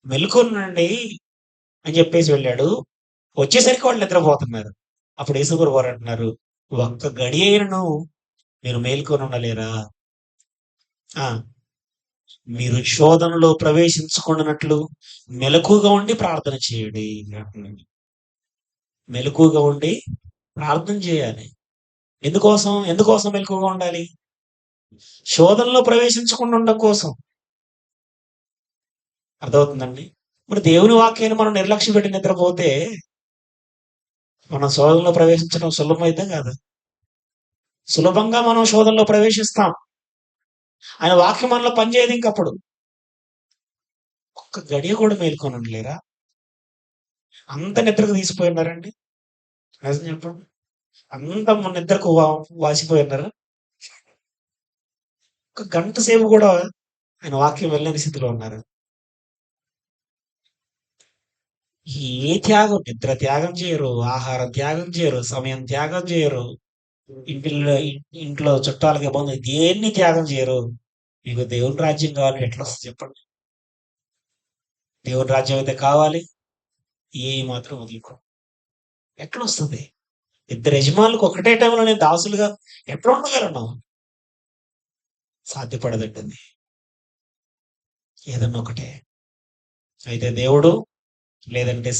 మెలుకొనండి అని చెప్పేసి వెళ్ళాడు. వచ్చేసరికి వాళ్ళు నిద్రపోతున్నారు. అప్పుడు యేసుప్రభు వారు అంటున్నారు, ఒక్క గడి అయినను మీరు మేల్కొని ఉండలేరా? మీరు శోధనలో ప్రవేశించుకున్నట్లు మెలకుగా ఉండి ప్రార్థన చేయండి. మెలకుగా ఉండి ప్రార్థన చేయాలి. ఎందుకోసం మెలకుగా ఉండాలి? శోధనలో ప్రవేశించకుండా ఉండడం కోసం. అర్థమవుతుందండి? మరి దేవుని వాక్యాన్ని మనం నిర్లక్ష్యం పెట్టి నిద్రపోతే మనం శోధనలో ప్రవేశించడం సులభమైతే కాదు. సులభంగా మనం శోధనలో ప్రవేశిస్తాం. ఆయన వాక్యం మనలో పనిచేయదు. ఇంకప్పుడు ఒక్క గడియ కూడా మేల్కొని ఉండలేరా? అంత నిద్రకు తీసిపోయినారండి. నిజం చెప్పండి. అంత నిద్రకు వాసిపోయినారా? ఒక గంట సేపు కూడా ఆయన వాక్యం వెళ్ళని స్థితిలో ఉన్నారు. ఏ త్యాగం, నిద్ర త్యాగం చేయరు, ఆహారం త్యాగం చేయరు, సమయం త్యాగం చేయరు, ఇంట్లో చుట్టాలకి బంధువులు దేన్ని త్యాగం చేయరు. మీకు దేవుని రాజ్యం కావాలి, ఎట్లా వస్తుంది చెప్పండి? దేవుని రాజ్యం అయితే కావాలి, ఏ మాత్రం వదులుకో. ఎట్లా వస్తుంది? ఇద్దరు యజమానులకు ఒకటే టైంలో నేను దాసులుగా ఎట్లా ఉండగలను? సాధ్యపడదండి. ఏదన్నా ఒకటే. అయితే దేవుడు, లేదంటే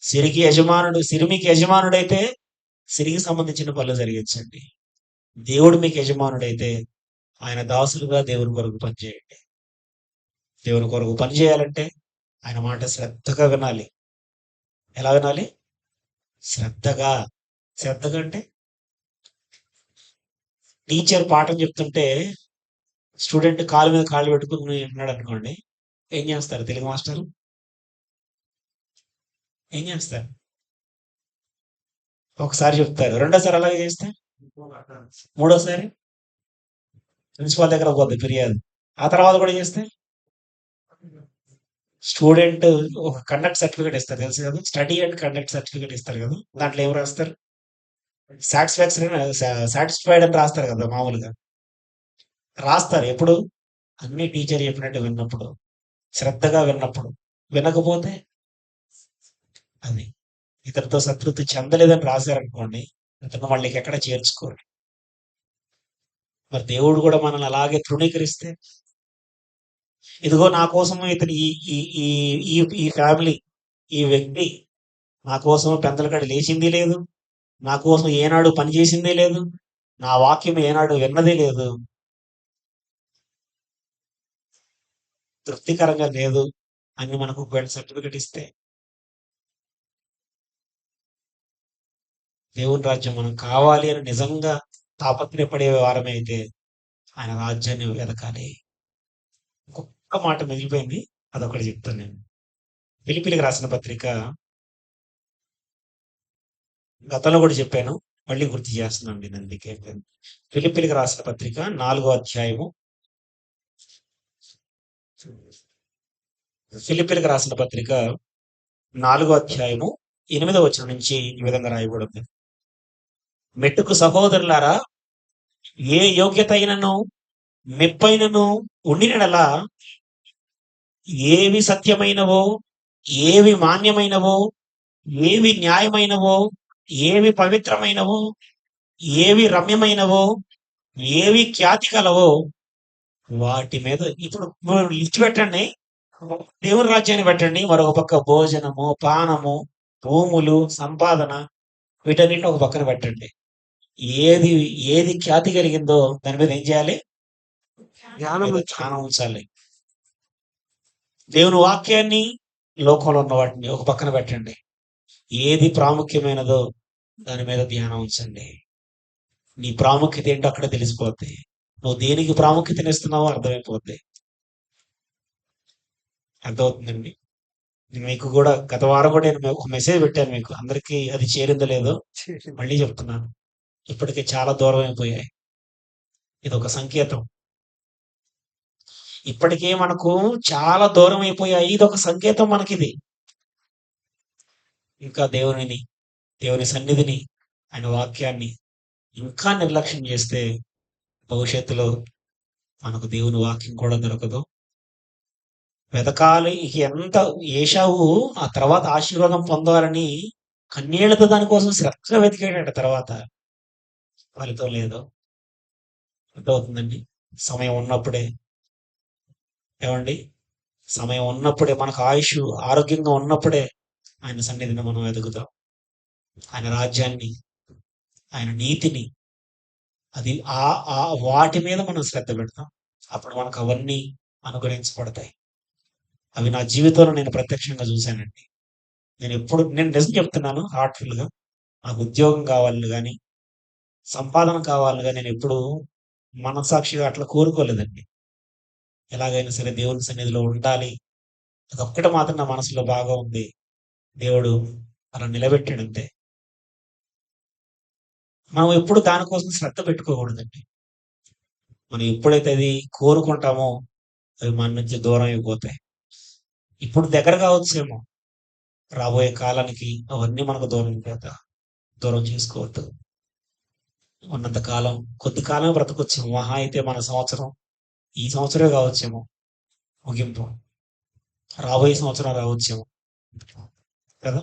సిరికి యజమానుడు. మీకు యజమానుడైతే సిరికి సంబంధించిన పనులు జరిగించండి. దేవుడు మీకు యజమానుడైతే ఆయన దాసులుగా దేవుని కొరకు పనిచేయండి. దేవుని కొరకు పని చేయాలంటే ఆయన మాట శ్రద్ధగా వినాలి. ఎలా వినాలి? శ్రద్ధగా అంటే టీచర్ పాఠం చెప్తుంటే స్టూడెంట్ కాలు మీద కాళ్ళు పెట్టుకుని విన్నాడు అనుకోండి, ఏం చేస్తారు తెలుగు మాస్టర్? ఏం చేస్తారు? ఒకసారి చెప్తారు, రెండోసారి అలాగే చేస్తే, మూడోసారి ప్రిన్సిపాల్ దగ్గర పోద్ది ఫిర్యాదు. ఆ తర్వాత కూడా చేస్తే స్టూడెంట్ ఒక కండక్ట్ సర్టిఫికేట్ ఇస్తారు, తెలుసు కదా? స్టడీ అండ్ కండక్ట్ సర్టిఫికేట్ ఇస్తారు కదా. దాంట్లో ఏం రాస్తారు? సాటిస్ఫైడ్ అని రాస్తారు కదా. మామూలుగా రాస్తారు ఎప్పుడు? అన్ని టీచర్ చెప్పినట్టు విన్నప్పుడు, శ్రద్ధగా విన్నప్పుడు. వినకపోతే అది ఇతనితో సంతృప్తి చెందలేదని రాశారనుకోండి, ఇతను మళ్ళీ ఎక్కడ చేర్చుకోరు. మరి దేవుడు కూడా మనల్ని అలాగే తృణీకరిస్తే, ఇదిగో నా కోసము ఇతను ఈ ఫ్యామిలీ, ఈ వ్యక్తి నా కోసం పెందలకడ లేచింది లేదు, నా కోసం ఏనాడు పనిచేసిందే లేదు, నా వాక్యం ఏనాడు విన్నదే లేదు, తృప్తికరంగా లేదు అని మనకు ఒకవేళ సర్టిఫికెట్ ఇస్తే దేవుని రాజ్యం మనం కావాలి అని నిజంగా తాపత్రయపడే వారమే అయితే ఆయన రాజ్యాన్ని వెతకాలి. ఇంకొక మాట మిగిలిపోయింది, అదొకటి చెప్తాను నేను. ఫిలిప్పీలకు రాసిన పత్రిక గతంలో కూడా చెప్పాను, మళ్ళీ గుర్తు చేస్తున్నాను నేను. అందుకే ఫిలిప్పీలకు రాసిన పత్రిక 4వ అధ్యాయము, ఫిలిప్పీలకు రాసిన పత్రిక 4వ అధ్యాయము 8వ వచనం నుంచి ఈ విధంగా రాయబడింది. మెట్టుకు సహోదరులారా, ఏ యోగ్యత అయినను మెప్పైనను ఉండినడలా, ఏవి సత్యమైనవో, ఏవి మాన్యమైనవో, ఏవి న్యాయమైనవో, ఏవి పవిత్రమైనవో, ఏవి రమ్యమైనవో, ఏవి ఖ్యాతి కలవో వాటి మీద ఇప్పుడు లిస్ట్ పెట్టండి. దేవుని రాజ్యాన్ని పెట్టండి, మరొక పక్క భోజనము, పానము, భూములు, సంపాదన, వీటన్నిటిని ఒక పక్కన పెట్టండి. ఏది ఏది ఖ్యాతి కలిగిందో దాని మీద ఏం చేయాలి? ధ్యానం ఉంచాలి. దేవుని వాక్యాన్ని, లోకంలో ఉన్న వాటిని ఒక పక్కన పెట్టండి. ఏది ప్రాముఖ్యమైనదో దాని మీద ధ్యానం ఉంచండి. నీ ప్రాముఖ్యత ఏంటో అక్కడ తెలిసిపోద్ది. నువ్వు దేనికి ప్రాముఖ్యతనిస్తున్నావో అర్థమైపోద్ది. అర్థమవుతుందండి. మీకు కూడా గత వారం కూడా నేను ఒక మెసేజ్ పెట్టాను మీకు. అందరికీ అది చేరిందో లేదో మళ్ళీ చెప్తున్నాను. ఇప్పటికే చాలా దూరం అయిపోయాయి. ఇది ఒక సంకేతం. ఇప్పటికే మనకు చాలా దూరం అయిపోయాయి. ఇది ఒక సంకేతం మనకిది. ఇంకా దేవుని సన్నిధిని, ఆయన వాక్యాన్ని ఇంకా నిర్లక్ష్యం చేస్తే భవిష్యత్తులో మనకు దేవుని వాక్యం కూడా దొరకదు. వెతకాలి. ఎంత ఏశావు ఆ తర్వాత ఆశీర్వాదం పొందాలని కన్నీళ్లతో దానికోసం శ్రద్ధగా వెతికాడట. తర్వాత ఫలితం లేదు. అర్థమవుతుందండి. సమయం ఉన్నప్పుడే, ఏమండి, సమయం ఉన్నప్పుడే, మనకు ఆయుష్ ఆరోగ్యంగా ఉన్నప్పుడే ఆయన సన్నిధిని మనం వెతుకుతాం. ఆయన రాజ్యాన్ని, ఆయన నీతిని, అది ఆ వాటి మీద మనం శ్రద్ధ పెడతాం. అప్పుడు మనకు అవన్నీ అనుగ్రహించబడతాయి. అవి నా జీవితంలో నేను ప్రత్యక్షంగా చూశానండి. నేను నిజం చెప్తున్నాను, హార్ట్ఫుల్ గా. నాకు ఉద్యోగం కావాలి కానీ, సంపాదన కావాలి కానీ నేను ఎప్పుడు మనసాక్షిగా అట్లా కోరుకోలేదండి. ఎలాగైనా సరే దేవుని సన్నిధిలో ఉండాలి, అదొక్కటి మాత్రం నా మనసులో బాగా ఉంది. దేవుడు అలా నిలబెట్టాడంతే. మనం ఎప్పుడు దానికోసం శ్రద్ధ పెట్టుకోకూడదండి. మనం ఎప్పుడైతే అది కోరుకుంటామో అవి మన నుంచి దూరం అయిపోతాయి. ఇప్పుడు దగ్గర కావచ్చేమో, రాబోయే కాలానికి అవన్నీ మనకు దూరం చేసుకోవద్దు. ఉన్నంత కాలం, కొద్ది కాలం బ్రతకొచ్చేమో. మహా అయితే మన సంవత్సరం, ఈ సంవత్సరమే కావచ్చేమో ముగింపు, రాబోయే సంవత్సరం రావచ్చేమో కదా.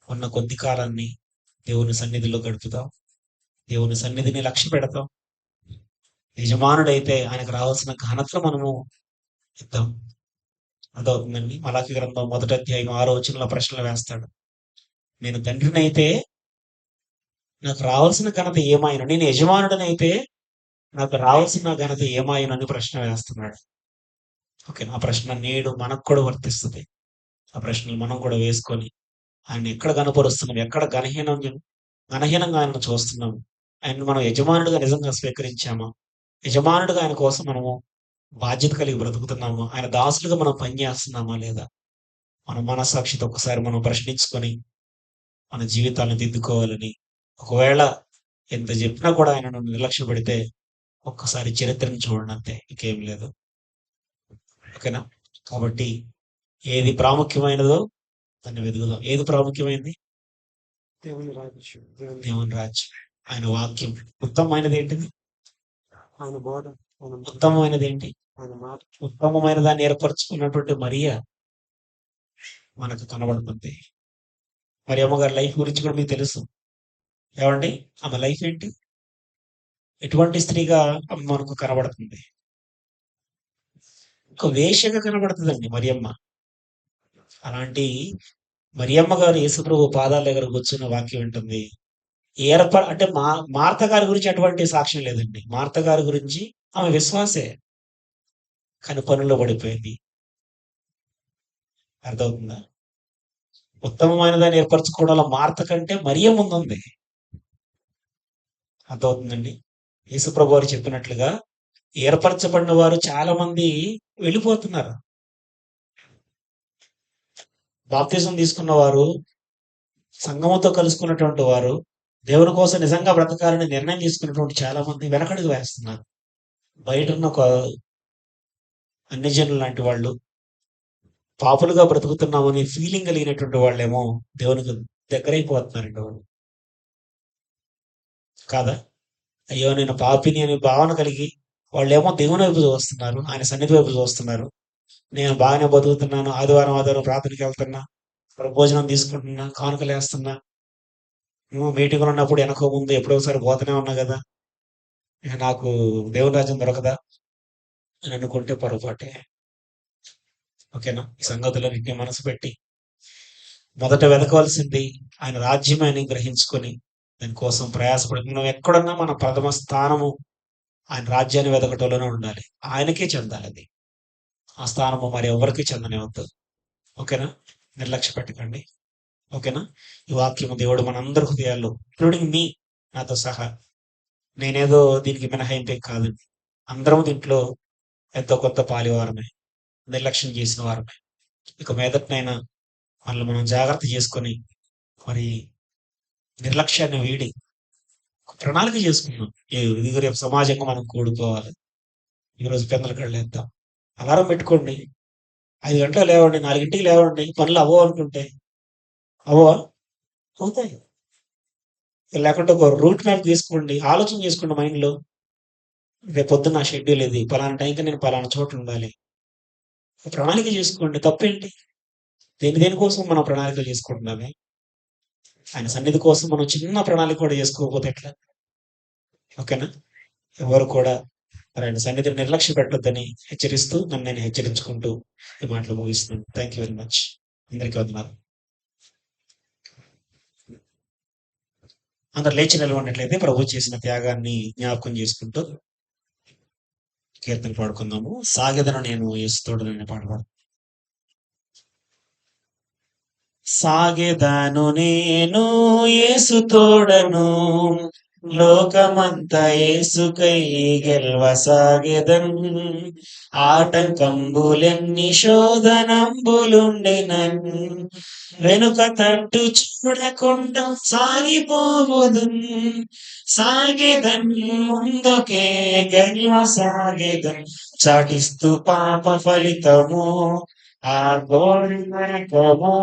ఉన్న కొద్ది కాలాన్ని దేవుని సన్నిధిలో గడుపుతాం, దేవుని సన్నిధిని లక్ష్య పెడతాం. యజమానుడైతే ఆయనకు రావాల్సిన ఘనతను మనము ఇద్దాం. అదవుతుందండి. మలాకి గ్రంథం 1వ అధ్యాయం 6వ వచనంలో ప్రశ్నలు వేస్తాడు. నేను తండ్రినైతే నాకు రావాల్సిన ఘనత ఏమాయను, నేను యజమానుడనైతే నాకు రావాల్సిన ఘనత ఏమాయను అని ప్రశ్న వేస్తున్నాడు. ఓకే, ఆ ప్రశ్న నేడు మనకు కూడా వర్తిస్తుంది. ఆ ప్రశ్నలు మనం కూడా వేసుకొని ఆయన ఎక్కడ కనపరుస్తున్నాం, ఎక్కడ ఘనహీనంగా ఆయనను చూస్తున్నాం, ఆయన మనం యజమానుడిగా నిజంగా స్వీకరించామా, యజమానుడిగా ఆయన కోసం మనము బాధ్యత కలిగి బ్రతుకుతున్నామా, ఆయన దాసులుగా మనం పనిచేస్తున్నామా లేదా, మన మనసాక్షితో ఒకసారి మనం ప్రశ్నించుకొని మన జీవితాలను దిద్దుకోవాలని. ఒకవేళ ఎంత చెప్పినా కూడా ఆయనను నిర్లక్ష్య పెడితే ఒక్కసారి చరిత్రను చూడండి, అంతే, ఇంకేం లేదు. ఓకేనా. కాబట్టి ఏది ప్రాముఖ్యమైనదో దాన్ని వెతుకుదాం. ఏది ప్రాముఖ్యమైనది? దేవుని రాజ్యం, ఆయన వాక్యం. ఉత్తమమైనది ఏంటిది? ఆయన బోధ. ఉత్తమమైనది ఏంటి? ఆయన మాట. ఉత్తమమైన దాన్ని ఏర్పరచుకున్నటువంటి మరియా మనకు కనబడుతుంది. మరి అమ్మగారి లైఫ్ గురించి కూడా మీకు తెలుసు. ఏమండి, ఆమె లైఫ్ ఏంటి? ఎటువంటి స్త్రీగా మనకు కనబడుతుంది? ఒక వేశ్యగా కనబడుతుందండి మరియమ్మ. అలాంటి మరియమ్మ గారు యేసుప్రభు పాదాల దగ్గర కూర్చున్న వాక్యం ఉంటుంది. అంటే మార్త గారి గురించి అటువంటి సాక్ష్యం లేదండి. మార్త గారి గురించి ఆమె విశ్వాసే, కానీ పనుల్లో పడిపోయింది. అర్థమవుతుందా? ఉత్తమమైన దాన్ని ఏర్పరచుకోవడంలో మార్త కంటే మరియ ముందుంది. అర్థమవుతుందండి? యేసుప్రభు వారు చెప్పినట్లుగా ఏర్పరచబడిన వారు చాలా మంది వెళ్ళిపోతున్నారు. బాప్తిజం తీసుకున్న వారు, సంఘముతో కలుసుకున్నటువంటి వారు, దేవుని కోసం నిజంగా బ్రతకాలని నిర్ణయం తీసుకున్నటువంటి చాలా మంది వెనకడుగు వేస్తున్నారు. బయట ఉన్న ఒక అన్ని జనులు లాంటి వాళ్ళు, పాపులుగా బ్రతుకుతున్నామని ఫీలింగ్ కలిగినటువంటి వాళ్ళేమో దేవునికి దగ్గరైపోతున్నారండి వాళ్ళు. కాదా? అయ్యో నేను పాపిని అనే భావన కలిగి వాళ్ళేమో దేవుని వైపు చూస్తున్నారు, ఆయన సన్నిధి వైపు చూస్తున్నారు. నేను బాగానే బతుకుతున్నాను, ఆదివారం ప్రార్థనకి వెళ్తున్నా, భోజనం తీసుకుంటున్నా, కానుకలేస్తున్నా, మీటింగ్లు ఉన్నప్పుడు వెనక ముందు ఎప్పుడో ఒకసారి పోతూనే ఉన్నా కదా, ఇక నాకు దేవుని రాజ్యం దొరకదా అని అనుకుంటే పొరపాటే. ఓకేనా? ఈ సంగతులన్నింటినీ మనసు పెట్టి మొదట వెతకవలసింది ఆయన రాజ్యమని గ్రహించుకొని దానికోసం ప్రయాసపడి, నువ్వు ఎక్కడున్నా మన ప్రథమ స్థానము ఆయన రాజ్యాన్ని వెతకటంలోనే ఉండాలి. ఆయనకే చెందాలి అది. ఆ స్థానము మరి ఎవరికి చెందనివద్దు. ఓకేనా? నిర్లక్ష్య పెట్టకండి. ఓకేనా? ఈ వాక్యము దేవుడు మనందరి హృదయాల్లో, ఇంక్లూడింగ్ మీ, నాతో సహా, నేనేదో దీనికి మినహాయింపే కాదండి, అందరం దీంట్లో ఎంతో కొంత పాలివారమే, నిర్లక్ష్యం చేసిన వారమే. ఇక మీదటనైనా మనల్ని మనం జాగ్రత్త చేసుకొని మరి నిర్లక్ష్యాన్ని వీడి ఒక ప్రణాళిక చేసుకున్నాం. ఇదిగో రేపు సమాజంగా మనం కూడుకోవాలి, ఈరోజు పెందల కళ్ళేద్దాం, అలారం పెట్టుకోండి, 5 గంటలకు లేవండి, 4ంటికి లేవండి. పనులు అవ్వవు అనుకుంటే అవ్వవా? అవుతాయి. లేకుంటే ఒక రూట్ మ్యాప్ తీసుకోండి, ఆలోచన చేసుకోండి మైండ్లో, రేపు పొద్దున్న నా షెడ్యూల్ ఇది, పలానా టైంకి నేను పలానా చోట ఉండాలి. ప్రణాళిక చేసుకోండి, తప్పేంటి? దేనికోసం మనం ప్రణాళికలు చేసుకుంటున్నామే? ఆయన సన్నిధి కోసం మనం చిన్న ప్రణాళిక కూడా చేసుకోకపోతే ఎట్లా? ఓకేనా? ఎవరు కూడా మరి ఆయన సన్నిధిని నిర్లక్ష్య పెట్టొద్దని హెచ్చరిస్తూ, నన్ను నేను హెచ్చరించుకుంటూ ఈ మాటలు ముగిస్తున్నాను. Thank you very much. అందరికీ వందనాలు. అందరు లేచి నిలబడినట్లయితే ప్రభు చేసిన త్యాగాన్ని జ్ఞాపకం చేసుకుంటూ కీర్తన పాడుకుందాము. సాగెదను నేను యేసుతోడు అనే పాట పాడు. సాగెదను నేను యేసుతోడను, లోకమంతా యేసుకై గెల్వ సాగెదన్, ఆటంకంబులెన్ని శోధనంబులుండెనన్, వెనుక తట్టు చూడకుండా సాగిపోవుదున్, సాగెదన్ ముందుకే గెల్వ సాగెదన్, చాటిస్తూ పాప ఫలితము ఆ గోళము,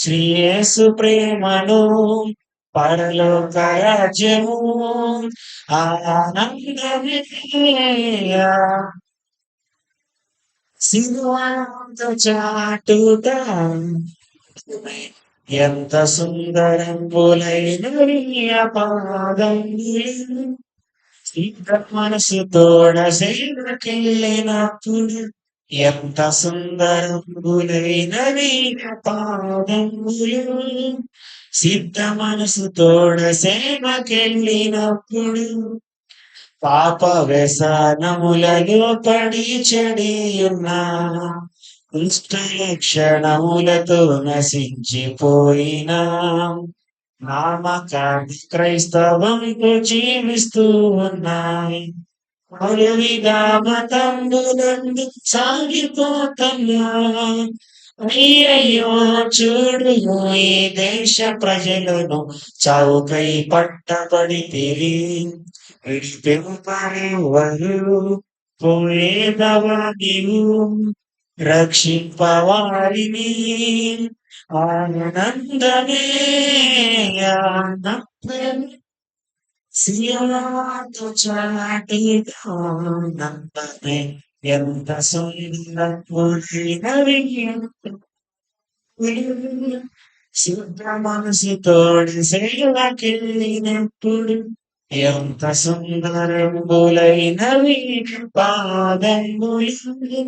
శ్రీ యేసు ప్రేమను, పరలోక రాజ్యము, ఆనందమే సిలువతో చాటుట, ఎంత సుందరంబులైన పాదములు, సిద్ధ మనసుతోడ సేవకెళ్ళినప్పుడు, ఎంత సుందరంబులైనవి పాదములు, సిద్ధ మనసుతోడ సేవకెళ్ళినప్పుడు, పాప వ్యసనములలో పడి చెడియున్నా, దుష్ట లక్షణములతో నశించిపోయినా, నామకాన్ని క్రైస్తవంతో జీవిస్తూ ఉన్నాయి, పలు విధామతంబులందు సాగిపోతున్నా, అయ్యయ్యో చూడు ఈ దేశ ప్రజలను చౌకై పట్టబడితిరి, విడిపెంపరెవరు పోయేదవా నీవు, రక్షింపవారిని ఆనందమే ఆనందమే, సిలువతో చాటిగా ఆనందమే, ఎంత సుందరమైనవి సిద్ధ మనసుతోడి సేవకెళ్ళినప్పుడు, ఎంత సుందరంబులైనవి పాదములు,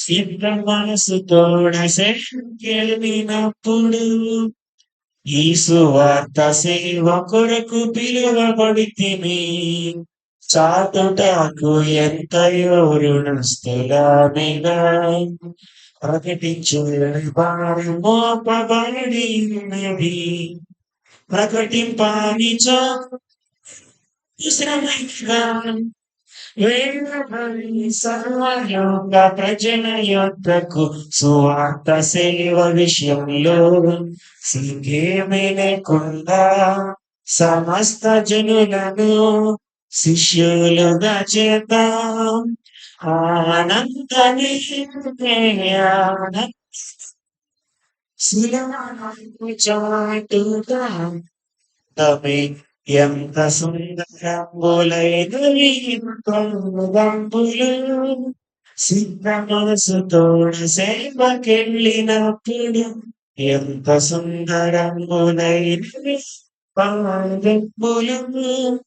సిద్ధ మనసుతోడ సేవకెళ్ళినప్పుడు, ఈ సువార్త సేవ కొరకు పిలువబడితిమి, చాటుటకు ఎంతయో రుణస్థులమిగా, ప్రకటించు వారు మోపబడి ఉన్నది ప్రకటింపానిచో శ్రమగా వెళ్ళబడి సర్వలోక ప్రజల యొద్దకు సువార్త సేవ విషయంలో సిగ్గేమీ లేకుండా సమస్త జనులను శిష్యులుగా చేద్దాం. ఆనందమే శిలవను చాటుగా తమే ఎంత సుందరంబులైనవి దంపులు సిద్ధ మనసుతోడ సేవకెళ్ళినప్పుడు ఎంత సుందరంబులైనవి పాదంబులు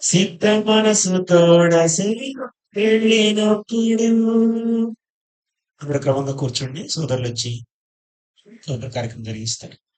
సిద్ధ మనసుతోడ సేవకెళ్ళినప్పుడు. అందరూ క్రమంగా కూర్చోండి. సోదరులు వచ్చి సోదరు కార్యక్రమం జరిగిస్తారు.